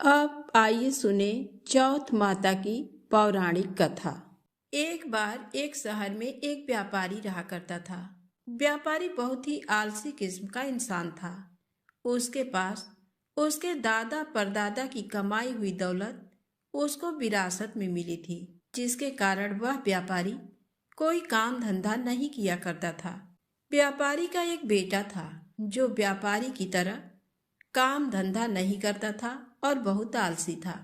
अब आइए सुने चौथ माता की पौराणिक कथा। एक बार एक शहर में एक व्यापारी रहा करता था। व्यापारी बहुत ही आलसी किस्म का इंसान था। उसके पास उसके दादा परदादा की कमाई हुई दौलत उसको विरासत में मिली थी, जिसके कारण वह व्यापारी कोई काम धंधा नहीं किया करता था। व्यापारी का एक बेटा था जो व्यापारी की तरह काम धंधा नहीं करता था और बहुत आलसी था।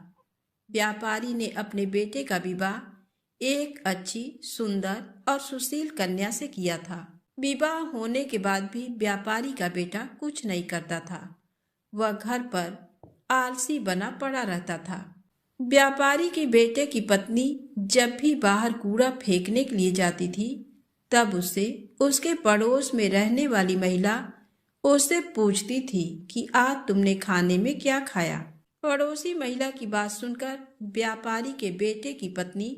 व्यापारी ने अपने बेटे का विवाह एक अच्छी, सुंदर और सुशील कन्या से किया था। विवाह होने के बाद भी व्यापारी का बेटा कुछ नहीं करता था। वह घर पर आलसी बना पड़ा रहता था। व्यापारी के बेटे की पत्नी जब भी बाहर कूड़ा फेंकने के लिए जाती थी, तब उससे उसके पड़ोस में रहने वाली महिला उससे पूछती थी कि आज तुमने खाने में क्या खाया। पड़ोसी महिला की बात सुनकर व्यापारी के बेटे की पत्नी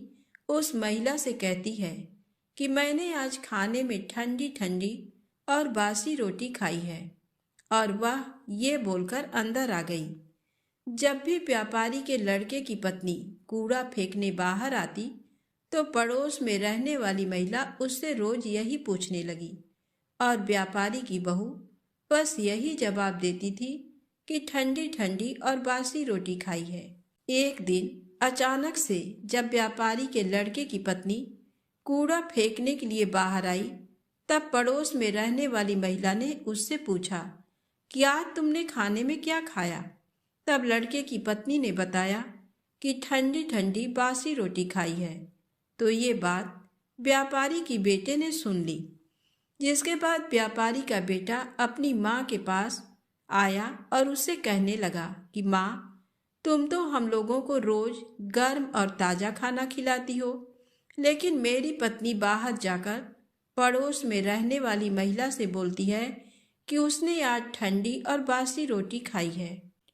उस महिला से कहती है कि मैंने आज खाने में ठंडी ठंडी और बासी रोटी खाई है, और वह ये बोलकर अंदर आ गई। जब भी व्यापारी के लड़के की पत्नी कूड़ा फेंकने बाहर आती, तो पड़ोस में रहने वाली महिला उससे रोज यही पूछने लगी, और व्यापारी की बहू बस यही जवाब देती थी कि ठंडी ठंडी और बासी रोटी खाई है। एक दिन अचानक से जब व्यापारी के लड़के की पत्नी कूड़ा फेंकने के लिए बाहर आई, तब पड़ोस में रहने वाली महिला ने उससे पूछा कि आज तुमने खाने में क्या खाया। तब लड़के की पत्नी ने बताया कि ठंडी ठंडी बासी रोटी खाई है। तो ये बात व्यापारी की बेटे ने सुन ली, जिसके बाद व्यापारी का बेटा अपनी माँ के पास आया और उससे कहने लगा कि माँ, तुम तो हम लोगों को रोज गर्म और ताज़ा खाना खिलाती हो, लेकिन मेरी पत्नी बाहर जाकर पड़ोस में रहने वाली महिला से बोलती है कि उसने आज ठंडी और बासी रोटी खाई है।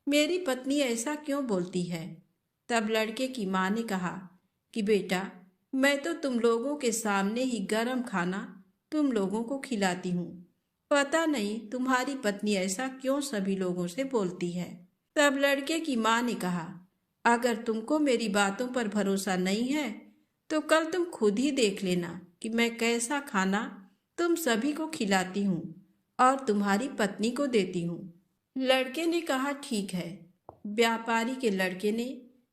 मेरी पत्नी ऐसा क्यों बोलती है? तब लड़के की माँ ने कहा कि बेटा, मैं तो तुम लोगों के सामने ही गर्म खाना तुम लोगों को खिलाती हूँ। पता नहीं तुम्हारी पत्नी ऐसा क्यों सभी लोगों से बोलती है। तब लड़के की माँ ने कहा, अगर तुमको मेरी बातों पर भरोसा नहीं है तो कल तुम खुद ही देख लेना कि मैं कैसा खाना तुम सभी को खिलाती हूँ और तुम्हारी पत्नी को देती हूँ। लड़के ने कहा, ठीक है। व्यापारी के लड़के ने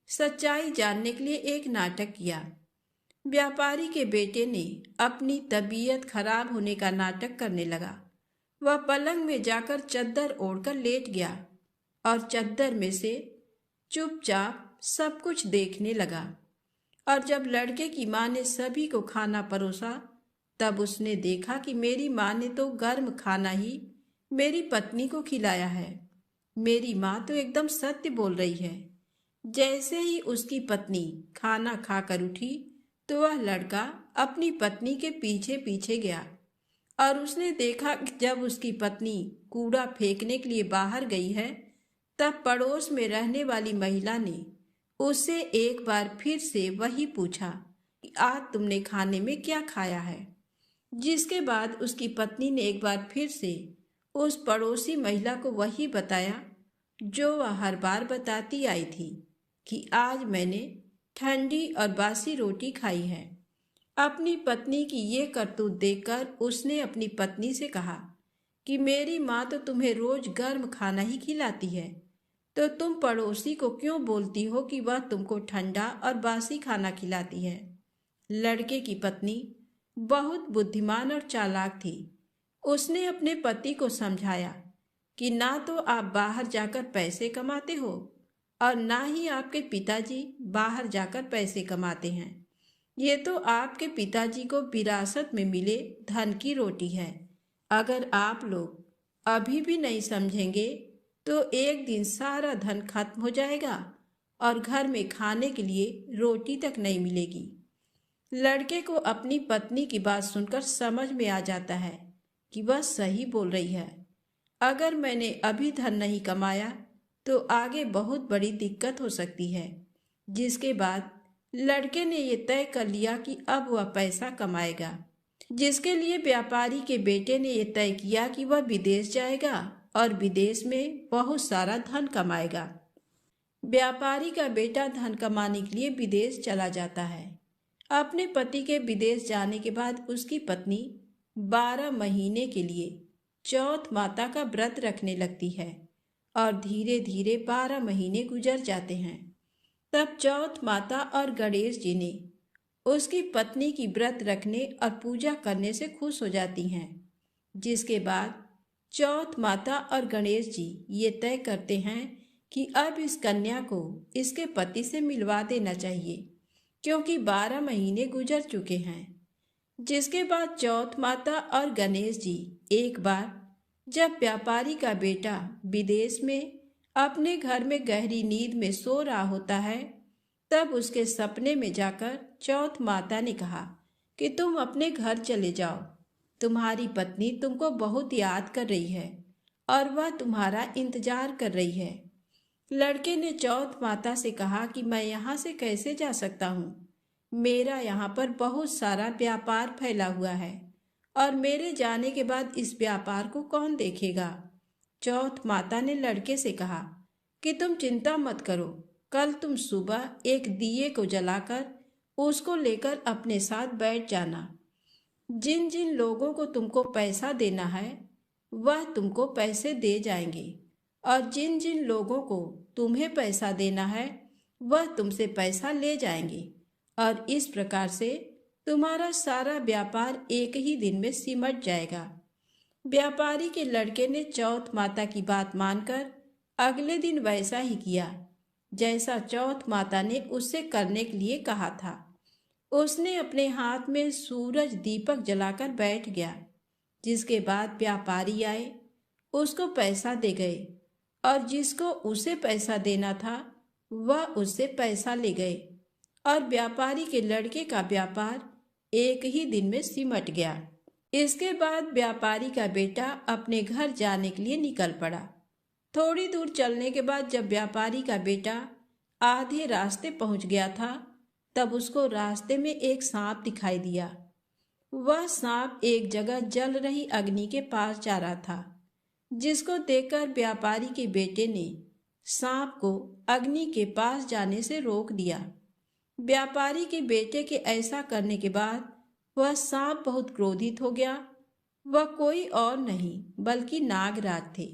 सच्चाई जानने के लिए एक नाटक किया। व्यापारी के बेटे ने अपनी तबीयत खराब होने का नाटक करने लगा। वह पलंग में जाकर चद्दर ओढ़कर लेट गया और चद्दर में से चुपचाप सब कुछ देखने लगा। और जब लड़के की माँ ने सभी को खाना परोसा, तब उसने देखा कि मेरी माँ ने तो गर्म खाना ही मेरी पत्नी को खिलाया है। मेरी माँ तो एकदम सत्य बोल रही है। जैसे ही उसकी पत्नी खाना खाकर उठी, तो वह लड़का अपनी पत्नी के पीछे पीछे गया और उसने देखा कि जब उसकी पत्नी कूड़ा फेंकने के लिए बाहर गई है, तब पड़ोस में रहने वाली महिला ने उससे एक बार फिर से वही पूछा कि आज तुमने खाने में क्या खाया है। जिसके बाद उसकी पत्नी ने एक बार फिर से उस पड़ोसी महिला को वही बताया जो वह हर बार बताती आई थी कि आज मैंने ठंडी और बासी रोटी खाई है। अपनी पत्नी की ये करतूत देखकर उसने अपनी पत्नी से कहा कि मेरी माँ तो तुम्हें रोज गर्म खाना ही खिलाती है, तो तुम पड़ोसी को क्यों बोलती हो कि वह तुमको ठंडा और बासी खाना खिलाती है। लड़के की पत्नी बहुत बुद्धिमान और चालाक थी। उसने अपने पति को समझाया कि ना तो आप बाहर जाकर पैसे कमाते हो और ना ही आपके पिताजी बाहर जाकर पैसे कमाते हैं। ये तो आपके पिताजी को विरासत में मिले धन की रोटी है। अगर आप लोग अभी भी नहीं समझेंगे तो एक दिन सारा धन खत्म हो जाएगा और घर में खाने के लिए रोटी तक नहीं मिलेगी। लड़के को अपनी पत्नी की बात सुनकर समझ में आ जाता है कि वह सही बोल रही है। अगर मैंने अभी धन नहीं कमाया तो आगे बहुत बड़ी दिक्कत हो सकती है। जिसके बाद लड़के ने ये तय कर लिया कि अब वह पैसा कमाएगा, जिसके लिए व्यापारी के बेटे ने ये तय किया कि वह विदेश जाएगा और विदेश में बहुत सारा धन कमाएगा। व्यापारी का बेटा धन कमाने के लिए विदेश चला जाता है। अपने पति के विदेश जाने के बाद उसकी पत्नी 12 महीने के लिए चौथ माता का व्रत रखने लगती है और धीरे धीरे 12 महीने गुजर जाते हैं। तब चौथ माता और गणेश जी ने उसकी पत्नी की व्रत रखने और पूजा करने से खुश हो जाती हैं। जिसके बाद चौथ माता और गणेश जी ये तय करते हैं कि अब इस कन्या को इसके पति से मिलवा देना चाहिए, क्योंकि 12 महीने गुजर चुके हैं। जिसके बाद चौथ माता और गणेश जी एक बार जब व्यापारी का बेटा विदेश में अपने घर में गहरी नींद में सो रहा होता है, तब उसके सपने में जाकर चौथ माता ने कहा कि तुम अपने घर चले जाओ, तुम्हारी पत्नी तुमको बहुत याद कर रही है और वह तुम्हारा इंतजार कर रही है। लड़के ने चौथ माता से कहा कि मैं यहाँ से कैसे जा सकता हूँ, मेरा यहाँ पर बहुत सारा व्यापार फैला हुआ है और मेरे जाने के बाद इस व्यापार को कौन देखेगा। चौथ माता ने लड़के से कहा कि तुम चिंता मत करो, कल तुम सुबह एक दिए को जलाकर उसको लेकर अपने साथ बैठ जाना। जिन जिन लोगों को तुमको पैसा देना है वह तुमको पैसे दे जाएंगे और जिन जिन लोगों को तुम्हें पैसा देना है वह तुमसे पैसा ले जाएंगे और इस प्रकार से तुम्हारा सारा व्यापार एक ही दिन में सिमट जाएगा। व्यापारी के लड़के ने चौथ माता की बात मानकर अगले दिन वैसा ही किया जैसा चौथ माता ने उससे करने के लिए कहा था। उसने अपने हाथ में सूरज दीपक जलाकर बैठ गया, जिसके बाद व्यापारी आए, उसको पैसा दे गए और जिसको उसे पैसा देना था वह उससे पैसा ले गए और व्यापारी के लड़के का व्यापार एक ही दिन में सिमट गया। इसके बाद व्यापारी का बेटा अपने घर जाने के लिए निकल पड़ा। थोड़ी दूर चलने के बाद जब व्यापारी का बेटा आधे रास्ते पहुंच गया था, तब उसको रास्ते में एक सांप दिखाई दिया। वह सांप एक जगह जल रही अग्नि के पास जा रहा था, जिसको देखकर व्यापारी के बेटे ने सांप को अग्नि के पास जाने से रोक दिया। व्यापारी के बेटे के ऐसा करने के बाद वह सांप बहुत क्रोधित हो गया। वह कोई और नहीं बल्कि नागराज थे।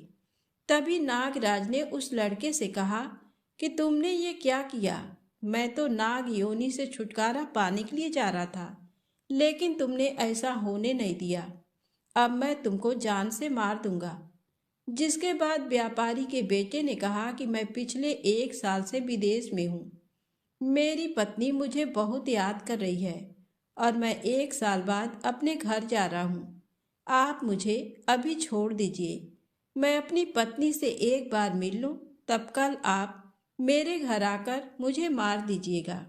तभी नागराज ने उस लड़के से कहा कि तुमने ये क्या किया? मैं तो नाग योनि से छुटकारा पाने के लिए जा रहा था, लेकिन तुमने ऐसा होने नहीं दिया। अब मैं तुमको जान से मार दूंगा। जिसके बाद व्यापारी के बेटे ने कहा कि मैं पिछले 1 साल से विदेश में हूँ। मेरी पत्नी मुझे बहुत याद कर रही है और मैं 1 साल बाद अपने घर जा रहा हूँ। आप मुझे अभी छोड़ दीजिए, मैं अपनी पत्नी से एक बार मिल लूँ, तब कल आप मेरे घर आकर मुझे मार दीजिएगा।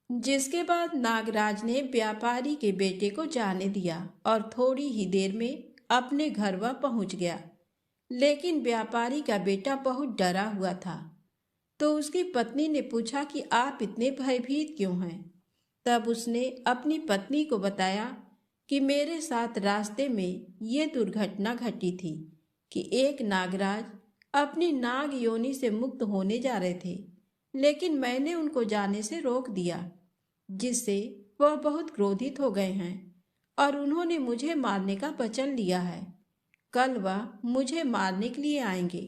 जिसके बाद नागराज ने व्यापारी के बेटे को जाने दिया और थोड़ी ही देर में अपने घर वह पहुँच गया। लेकिन व्यापारी का बेटा बहुत डरा हुआ था, तो उसकी पत्नी ने पूछा कि आप इतने भयभीत क्यों हैं? तब उसने अपनी पत्नी को बताया कि मेरे साथ रास्ते में ये दुर्घटना घटी थी कि एक नागराज अपनी नाग योनि से मुक्त होने जा रहे थे, लेकिन मैंने उनको जाने से रोक दिया, जिससे वह बहुत क्रोधित हो गए हैं और उन्होंने मुझे मारने का वचन लिया है। कल वह मुझे मारने के लिए आएंगे।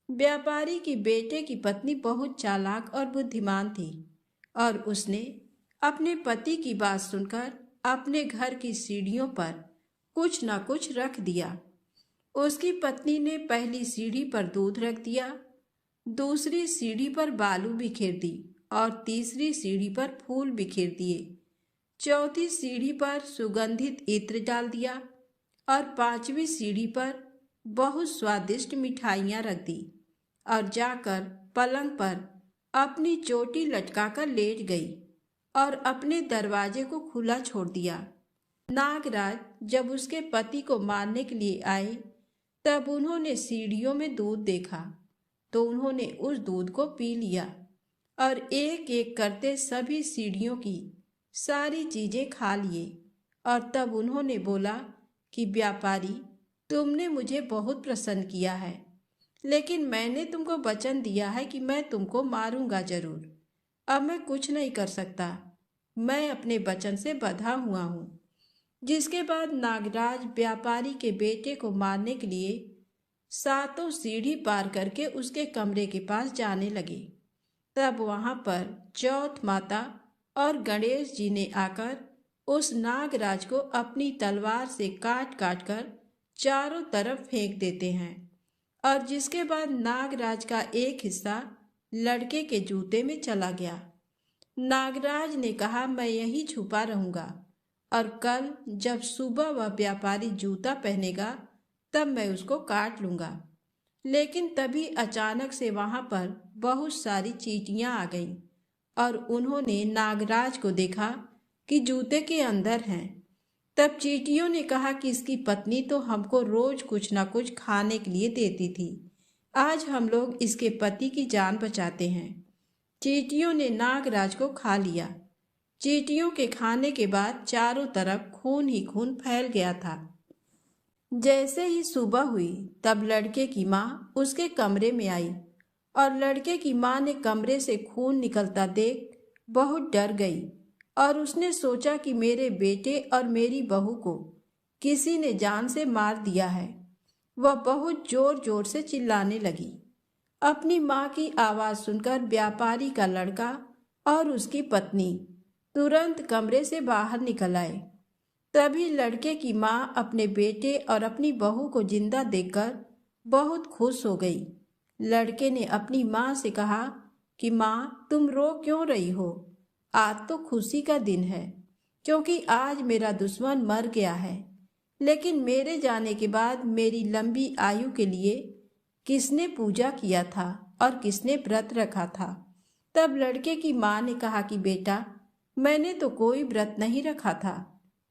व्यापारी की बेटे की पत्नी बहुत चालाक और बुद्धिमान थी और उसने अपने पति की बात सुनकर अपने घर की सीढ़ियों पर कुछ न कुछ रख दिया। उसकी पत्नी ने पहली सीढ़ी पर दूध रख दिया, दूसरी सीढ़ी पर बालू बिखेर दी और तीसरी सीढ़ी पर फूल बिखेर दिए। चौथी सीढ़ी पर सुगंधित इत्र डाल दिया और 5वीं सीढ़ी पर बहुत स्वादिष्ट मिठाइयाँ रख दी और जाकर पलंग पर अपनी चोटी लटकाकर लेट गई और अपने दरवाजे को खुला छोड़ दिया। नागराज जब उसके पति को मारने के लिए आए, तब उन्होंने सीढ़ियों में दूध देखा, तो उन्होंने उस दूध को पी लिया और एक एक करते सभी सीढ़ियों की सारी चीजें खा लिए। और तब उन्होंने बोला कि व्यापारी, तुमने मुझे बहुत प्रसन्न किया है, लेकिन मैंने तुमको वचन दिया है कि मैं तुमको मारूंगा जरूर। अब मैं कुछ नहीं कर सकता, मैं अपने वचन से बंधा हुआ हूँ। जिसके बाद नागराज व्यापारी के बेटे को मारने के लिए 7 सीढ़ी पार करके उसके कमरे के पास जाने लगे। तब वहां पर चौथ माता और गणेश जी ने आकर उस नागराज को अपनी तलवार से काट काट कर चारों तरफ फेंक देते हैं और जिसके बाद नागराज का एक हिस्सा लड़के के जूते में चला गया। नागराज ने कहा, मैं यहीं छुपा रहूंगा और कल जब सुबह वह व्यापारी जूता पहनेगा तब मैं उसको काट लूँगा। लेकिन तभी अचानक से वहाँ पर बहुत सारी चींटियाँ आ गईं और उन्होंने नागराज को देखा कि जूते के अंदर हैं। तब चींटियों ने कहा कि इसकी पत्नी तो हमको रोज कुछ ना कुछ खाने के लिए देती थी, आज हम लोग इसके पति की जान बचाते हैं। चींटियों ने नागराज को खा लिया। चींटियों के खाने के बाद चारों तरफ खून ही खून फैल गया था। जैसे ही सुबह हुई तब लड़के की माँ उसके कमरे में आई और लड़के की माँ ने कमरे से खून निकलता देख बहुत डर गई और उसने सोचा कि मेरे बेटे और मेरी बहू को किसी ने जान से मार दिया है। वह बहुत जोर जोर से चिल्लाने लगी। अपनी माँ की आवाज़ सुनकर व्यापारी का लड़का और उसकी पत्नी तुरंत कमरे से बाहर निकल आए। तभी लड़के की माँ अपने बेटे और अपनी बहू को जिंदा देखकर बहुत खुश हो गई। लड़के ने अपनी माँ से कहा कि माँ, तुम रो क्यों रही हो? आज तो खुशी का दिन है, क्योंकि आज मेरा दुश्मन मर गया है। लेकिन मेरे जाने के बाद मेरी लंबी आयु के लिए किसने पूजा किया था और किसने व्रत रखा था? तब लड़के की माँ ने कहा कि बेटा, मैंने तो कोई व्रत नहीं रखा था।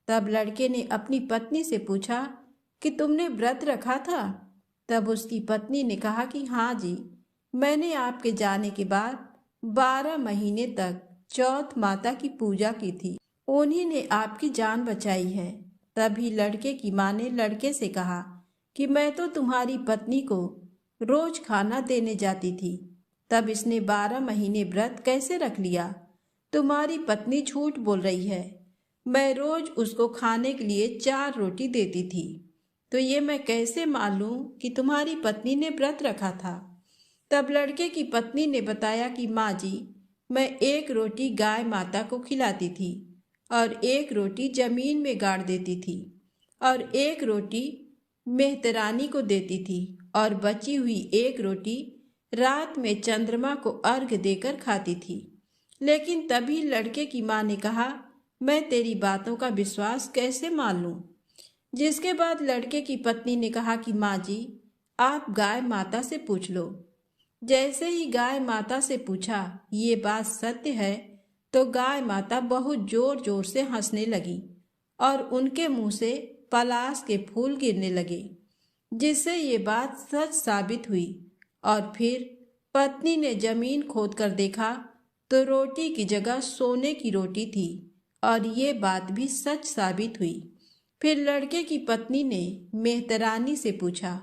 तब लड़के ने अपनी पत्नी से पूछा कि तुमने व्रत रखा था? तब उसकी पत्नी ने कहा कि हाँ जी, मैंने आपके जाने के बाद 12 महीने तक चौथ माता की पूजा की थी, उन्हीं ने आपकी जान बचाई है। तभी लड़के की माँ ने लड़के से कहा कि मैं तो तुम्हारी पत्नी को रोज खाना देने जाती थी, तब इसने 12 महीने व्रत कैसे रख लिया? तुम्हारी पत्नी झूठ बोल रही है। मैं रोज उसको खाने के लिए 4 रोटी देती थी, तो ये मैं कैसे मान लूं कि तुम्हारी पत्नी ने व्रत रखा था? तब लड़के की पत्नी ने बताया कि माँ जी, मैं 1 रोटी गाय माता को खिलाती थी और 1 रोटी जमीन में गाड़ देती थी और 1 रोटी मेहतरानी को देती थी और बची हुई 1 रोटी रात में चंद्रमा को अर्घ देकर खाती थी। लेकिन तभी लड़के की माँ ने कहा, मैं तेरी बातों का विश्वास कैसे मान लूं? जिसके बाद लड़के की पत्नी ने कहा कि माँ जी, आप गाय माता से पूछ लो। जैसे ही गाय माता से पूछा ये बात सत्य है, तो गाय माता बहुत जोर जोर से हंसने लगी और उनके मुंह से पलाश के फूल गिरने लगे, जिससे ये बात सच साबित हुई। और फिर पत्नी ने जमीन खोदकर देखा तो रोटी की जगह सोने की रोटी थी और ये बात भी सच साबित हुई। फिर लड़के की पत्नी ने मेहतरानी से पूछा,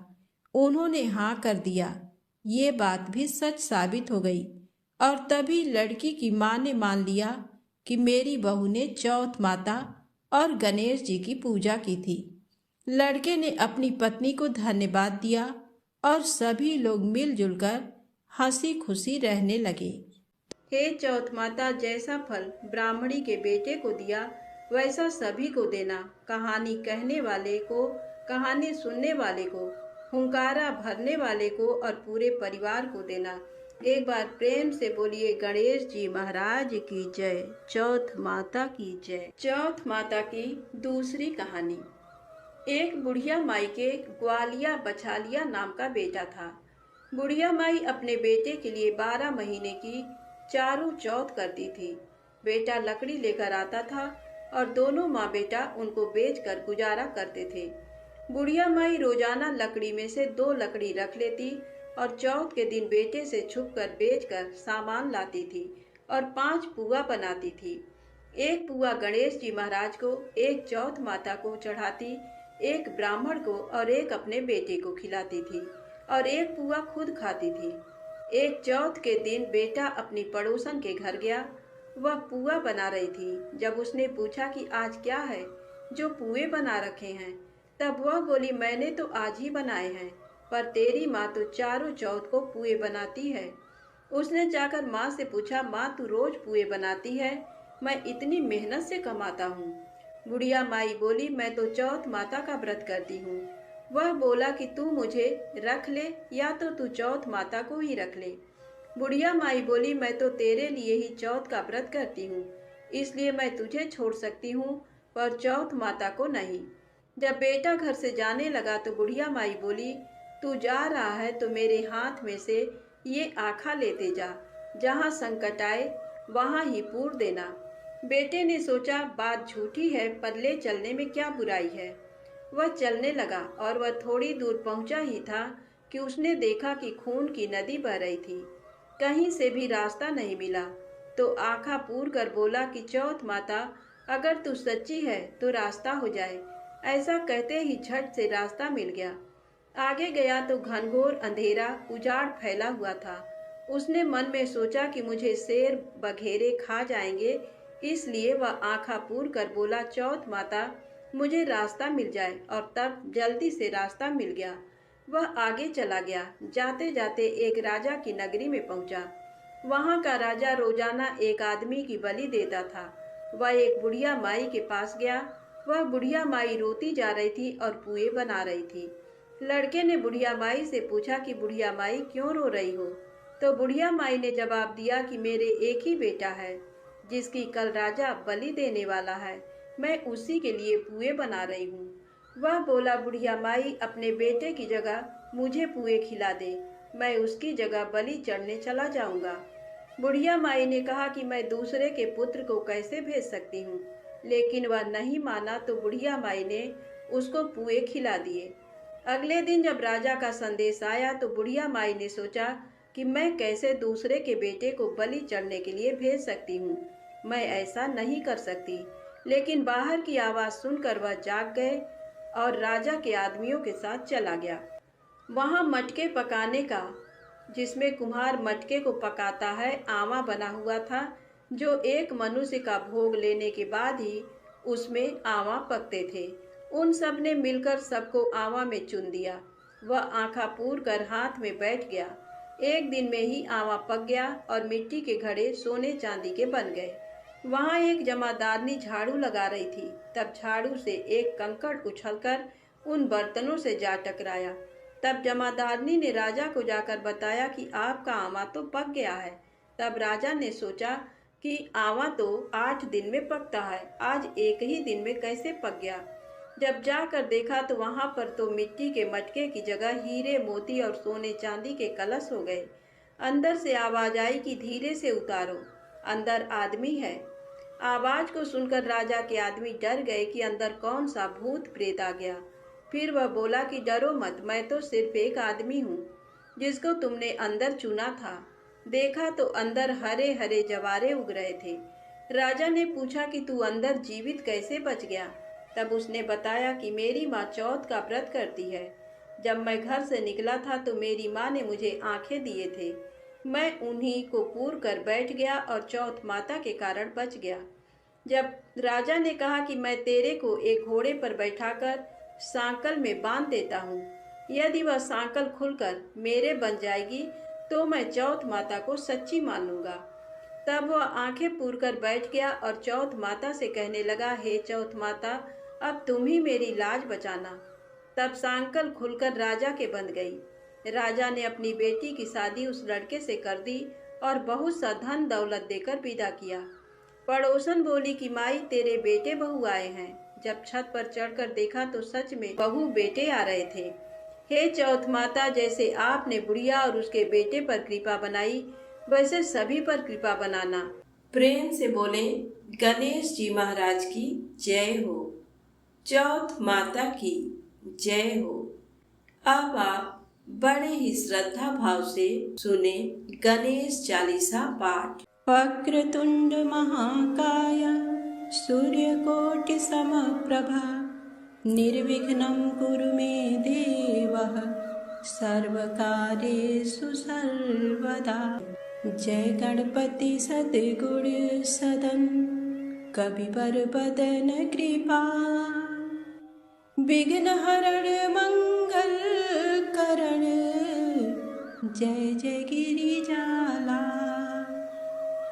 उन्होंने हाँ कर दिया। ये बात भी सच साबित हो गई और तभी लड़की की माँ ने मान लिया कि मेरी बहू ने चौथ माता और गणेश जी की पूजा की थी। लड़के ने अपनी पत्नी को धन्यवाद दिया और सभी लोग मिलजुल कर हंसी खुशी रहने लगे। हे चौथ माता, जैसा फल ब्राह्मणी के बेटे को दिया वैसा सभी को देना। कहानी कहने वाले को, कहानी सुनने वाले को, हुंकारा भरने वाले को और पूरे परिवार को देना। एक बार प्रेम से बोलिए गणेश जी महाराज की जय, चौथ माता की जय। चौथ माता की दूसरी कहानी। एक बुढ़िया माई के ग्वालिया बछालिया नाम का बेटा था। बुढ़िया माई अपने बेटे के लिए 12 महीने की चारों चौथ करती थी। बेटा लकड़ी लेकर आता था और दोनों माँ बेटा उनको बेचकर गुजारा करते थे। बुढ़िया माई रोजाना लकड़ी में से 2 लकड़ी रख लेती और चौथ के दिन बेटे से छुपकर बेचकर सामान लाती थी और 5 पुआ बनाती थी। एक पुआ गणेश जी महाराज को, एक चौथ माता को चढ़ाती, एक ब्राह्मण को और एक अपने बेटे को खिलाती थी और एक पुआ खुद खाती थी। एक चौथ के दिन बेटा अपनी पड़ोसन के घर गया। वह पुआ बना रही थी। जब उसने पूछा कि आज क्या है जो पुए बना रखे हैं, तब वह बोली, मैंने तो आज ही बनाए हैं, पर तेरी माँ तो चारों चौथ को पुए बनाती है। उसने जाकर माँ से पूछा, माँ तू रोज पुए बनाती है, मैं इतनी मेहनत से कमाता हूँ। बुढ़िया माई बोली, मैं तो चौथ माता का व्रत करती हूँ। वह बोला कि तू मुझे रख ले या तो तू चौथ माता को ही रख ले। बुढ़िया माई बोली, मैं तो तेरे लिए ही चौथ का व्रत करती हूँ, इसलिए मैं तुझे छोड़ सकती हूँ, पर चौथ माता को नहीं। जब बेटा घर से जाने लगा तो बुढ़िया माई बोली, तू जा रहा है तो मेरे हाथ में से ये आखा लेते जा, जहाँ संकट आए वहाँ ही पूर देना। बेटे ने सोचा बात झूठी है, पर ले चलने में क्या बुराई है। वह चलने लगा और वह थोड़ी दूर पहुंचा ही था कि उसने देखा कि खून की नदी बह रही थी। कहीं से भी रास्ता नहीं मिला, तो आँखा पूर कर बोला कि चौथ माता, अगर तू सच्ची है तो रास्ता हो जाए। ऐसा कहते ही झट से रास्ता मिल गया। आगे गया तो घनघोर अंधेरा उजाड़ फैला हुआ था। उसने मन में सोचा कि मुझे शेर बघेरे खा जाएंगे, इसलिए वह आँखा पूर कर बोला, चौथ माता मुझे रास्ता मिल जाए। और तब जल्दी से रास्ता मिल गया। वह आगे चला गया। जाते जाते एक राजा की नगरी में पहुंचा। वहां का राजा रोजाना एक आदमी की बलि देता था। वह एक बुढ़िया माई के पास गया। वह बुढ़िया माई रोती जा रही थी और पुए बना रही थी। लड़के ने बुढ़िया माई से पूछा कि बुढ़िया माई क्यों रो रही हो। तो बुढ़िया माई ने जवाब दिया कि मेरे एक ही बेटा है, जिसकी कल राजा बलि देने वाला है। मैं उसी के लिए पुए बना रही हूँ। वह बोला, बुढ़िया माई अपने बेटे की जगह मुझे पुए खिला दे, मैं उसकी जगह बलि चढ़ने चला जाऊंगा। बुढ़िया माई ने कहा कि मैं दूसरे के पुत्र को कैसे भेज सकती हूँ, लेकिन वह नहीं माना। तो बुढ़िया माई ने उसको पुए खिला दिए। अगले दिन जब राजा का संदेश आया तो बुढ़िया माई ने सोचा कि मैं कैसे दूसरे के बेटे को बलि चढ़ने के लिए भेज सकती हूँ, मैं ऐसा नहीं कर सकती। लेकिन बाहर की आवाज़ सुनकर वह जाग गए और राजा के आदमियों के साथ चला गया। वहाँ मटके पकाने का, जिसमें कुम्हार मटके को पकाता है, आवा बना हुआ था, जो एक मनुष्य का भोग लेने के बाद ही उसमें आवा पकते थे। उन सब ने मिलकर सबको आवा में चुन दिया। वह आँखा पूर कर हाथ में बैठ गया। एक दिन में ही आवा पक गया और मिट्टी के घड़े सोने चांदी के बन गए। वहाँ एक जमादारनी झाड़ू लगा रही थी। तब झाड़ू से एक कंकड़ उछलकर उन बर्तनों से जा टकराया। तब जमादारनी ने राजा को जाकर बताया कि आपका आवा तो पक गया है। तब राजा ने सोचा कि आवा तो 8 दिन में पकता है, आज एक ही दिन में कैसे पक गया। जब जाकर देखा तो वहां पर तो मिट्टी के मटके की जगह हीरे मोती और सोने चांदी के कलश हो गए। अंदर से आवाज आई कि धीरे से उतारो, अंदर आदमी है। आवाज को सुनकर राजा के आदमी डर गए कि अंदर कौन सा भूत प्रेत आ गया। फिर वह बोला कि डरो मत, मैं तो सिर्फ एक आदमी हूँ जिसको तुमने अंदर चुना था। देखा तो अंदर हरे हरे जवारे उग रहे थे। राजा ने पूछा कि तू अंदर जीवित कैसे बच गया। तब उसने बताया कि मेरी माँ चौथ का व्रत करती है। जब मैं घर से निकला था तो मेरी माँ ने मुझे आंखें दिए थे, मैं उन्हीं को पूर कर बैठ गया और चौथ माता के कारण बच गया। जब राजा ने कहा कि मैं तेरे को एक घोड़े पर बैठाकर सांकल में बांध देता हूँ, यदि वह सांकल खुलकर मेरे बन जाएगी तो मैं चौथ माता को सच्ची मान लूंगा। तब वह आंखें पूर कर बैठ गया और चौथ माता से कहने लगा, हे चौथ माता, अब तुम ही मेरी लाज बचाना। तब सांकल खुलकर राजा के बंध गई। राजा ने अपनी बेटी की शादी उस लड़के से कर दी और बहुत सा धन दौलत देकर विदा किया। पड़ोसन बोली कि माई तेरे बेटे बहू आए हैं। जब छत पर चढ़कर देखा तो सच में बहू बेटे आ रहे थे। हे चौथ माता, जैसे आपने बुढ़िया और उसके बेटे पर कृपा बनाई, वैसे सभी पर कृपा बनाना। प्रेम से बोले गणेश जी महाराज की जय हो, चौथ माता की जय हो। अब आप बड़े ही श्रद्धा भाव से सुने गणेश चालीसा पाठ। वक्रतुंड महाकाय सूर्यकोटि समप्रभा निर्विघ्नं कुरु मे देव सर्वकार्येषु सर्वदा। जय गणपति सद्गुण सदन कविवर बदन कृपा, विघ्न हरण मंगल करण जय जय गिरिजाला।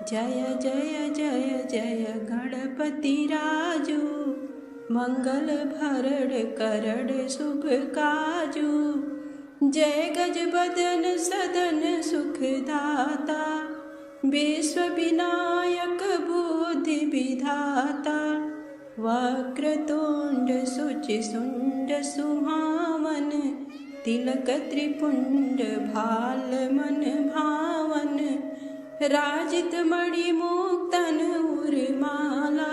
जय जय जय जय गणपति राजू, मंगल भरण करण शुभ काजू। जय गज बदन सदन सुखदाता, विश्व विनायक बुद्धि विधाता। वक्रतुंड शुचिसुंड सुहावन, तिलक त्रिपुंड भाल मन भावन, राजित मणि मुक्तन उर्माला,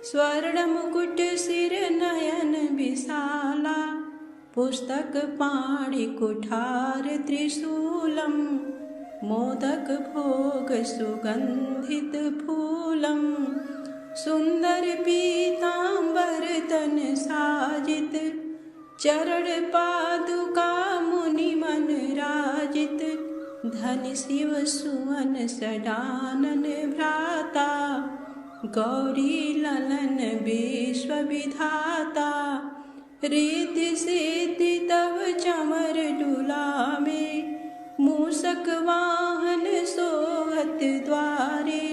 स्वर्ण मुकुट सिर नयन विशाला, पुस्तक पाणि कुठार त्रिशूलम, मोदक भोग सुगंधित फूलम, सुंदर पीतांबर तन साजित, चरण पादुका मुनि मन राजित, धन शिव सुवन सडानन भ्राता, गौरी ललन विश्व विधाता, रिद्धि सिद्धि तव चमर डुलावे, मूषक वाहन सोहत द्वारे,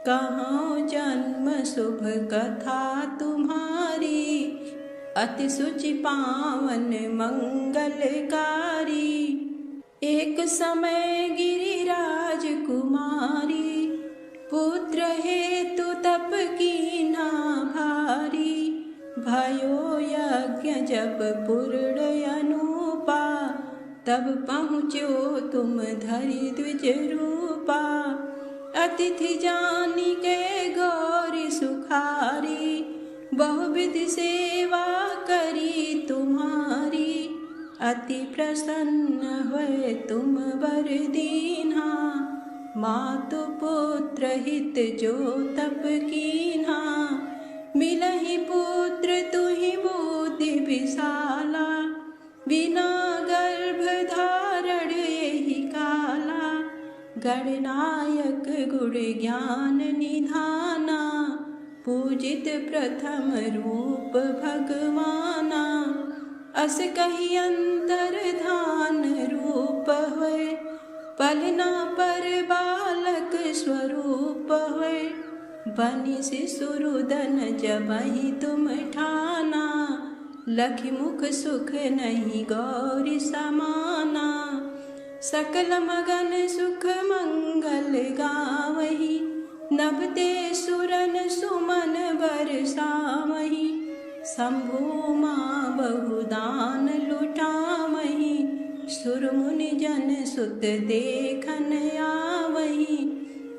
कहाँ जन्म शुभ कथा तुम्हारी, अति शुचि पावन मंगलकारी, एक समय गिरिराज कुमारी, पुत्र हेतु तप कीना भारी, भयो यज्ञ जब पूर्ण अनुपा, तब पहुँचो तुम धरि द्विज रूपा, अतिथि जानी के गौरी सुखारी, बहुविधि सेवा करी तुम्हारी, अति प्रसन्न हुए तुम वर दीन्हा, मातु पुत्र हित जो तप कीन्हा, मिलहि पुत्र तुहि बुद्धि विशाला, बिना गर्भ धारण यही काला, गणनायक गुण ज्ञान निधाना, पूजित प्रथम रूप भगवाना, अस कही अंतर धान रूप हुए, पलना पर बालक स्वरूप हुए, बनि शिशुरुदन जबहि तुम ठाना, लखि मुख सुख नहीं गौरी समाना, सकल मगन सुख मंगल गावही, नभते सुरन सुमन बरसावही, शंभु माँ बहुदान लुटावही, सुर मुनि जन सुत देखन आवही,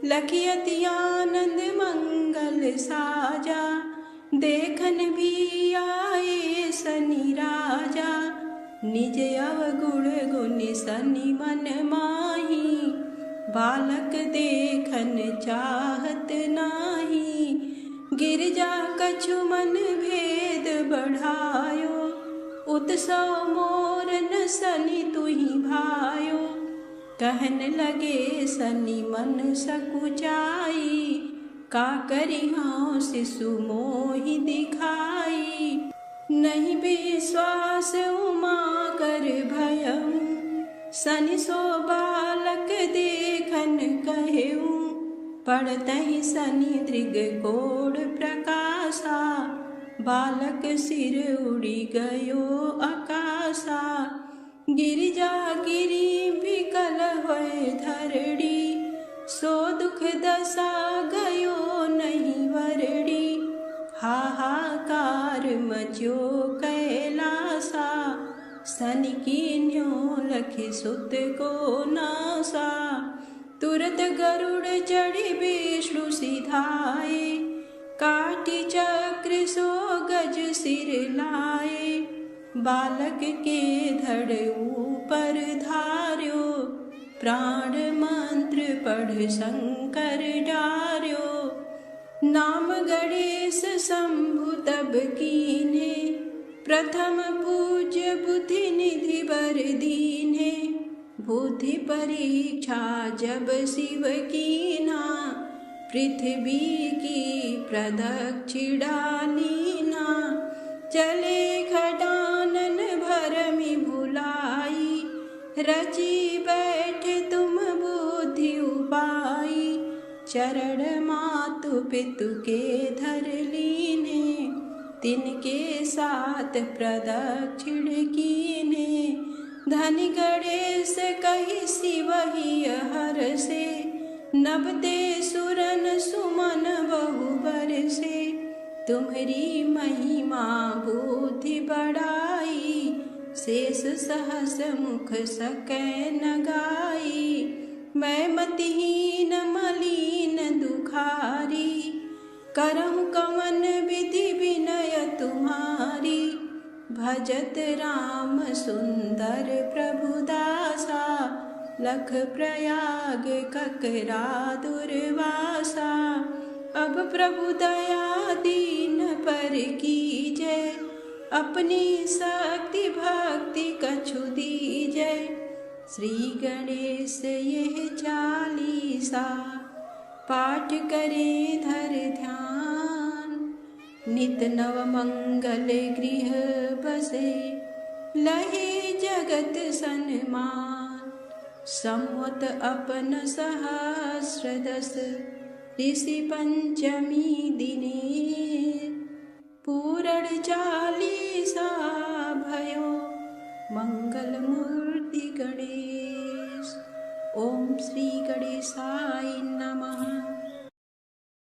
लखि अति आनंद मंगल साजा, देखन भी आए सनि राजा, निज अवगुण गुनि सनि मन माही, बालक देखन चाहत नाही, गिरजा कछु मन भेद बढ़ायो, उत्सव मोर न सनि तुहि भायो, कहन लगे सनि मन सकुचाई, का करी हाँ शिशु मोहि दिखाई, नहीं विश्वास उमा कर भयम, सनि सो बालक देखन कहेऊ, पड़तहि सनि दृग कोड प्रकाशा, बालक सिर उड़ी गयो आकाशा, गिरिजा गिरी विकल होए धरड़ी, सो दुख दशा गयो नहीं वरड़ी, हाहाकार मचो कैलासा, सनि कीन्यो लखि सुत को नासा, तुरत गरुड़ चढ़ी विष्णु सिधाए, काटी चक्र सो गज सिर लाए, बालक के धड़ ऊपर धार्यो, प्राण मंत्र पढ़ शंकर डार्यो, नाम गणेश शंभु तब कीन्हे, प्रथम पूज्य बुद्धि निधि बर दीन्हे, बुद्धि परीक्षा जब शिव कीन्हा, पृथ्वी की प्रदक्षिणा लीना, चले खडानन भरमि भुलाई, रची बैठे तुम बुद्धि उपाई, चरण मातु पितु के धर लीने, तिनके साथ प्रदक्षिण कीने, धनि गणेश कहि शिवहि हर से, नभते सुरन सुमन बहु बरसे, तुम्हारी महिमा बुद्धि बढ़ाई, शेष सहस मुख सकै न गाई। मैं मतिहीन मलिन दुखारी, करहु कवन विधि विनय तुम्हारी। भजत राम सुंदर प्रभु दासा, लख प्रयाग ककरा दुर्वासा। अब प्रभु दया दीन पर कीजय, अपनी शक्ति भक्ति कछु दीजय। श्री गणेश यह चालीसा, पाठ करें धर ध्यान। नित नव मंगल गृह बसे, लहे जगत सन्मान। संवत अपन सहस्र दस, ऋषि पंचमी दिने। पूरण चालीसा भयो, मंगल मूर्ति गणेश। ओम श्री गणेशाय नमः।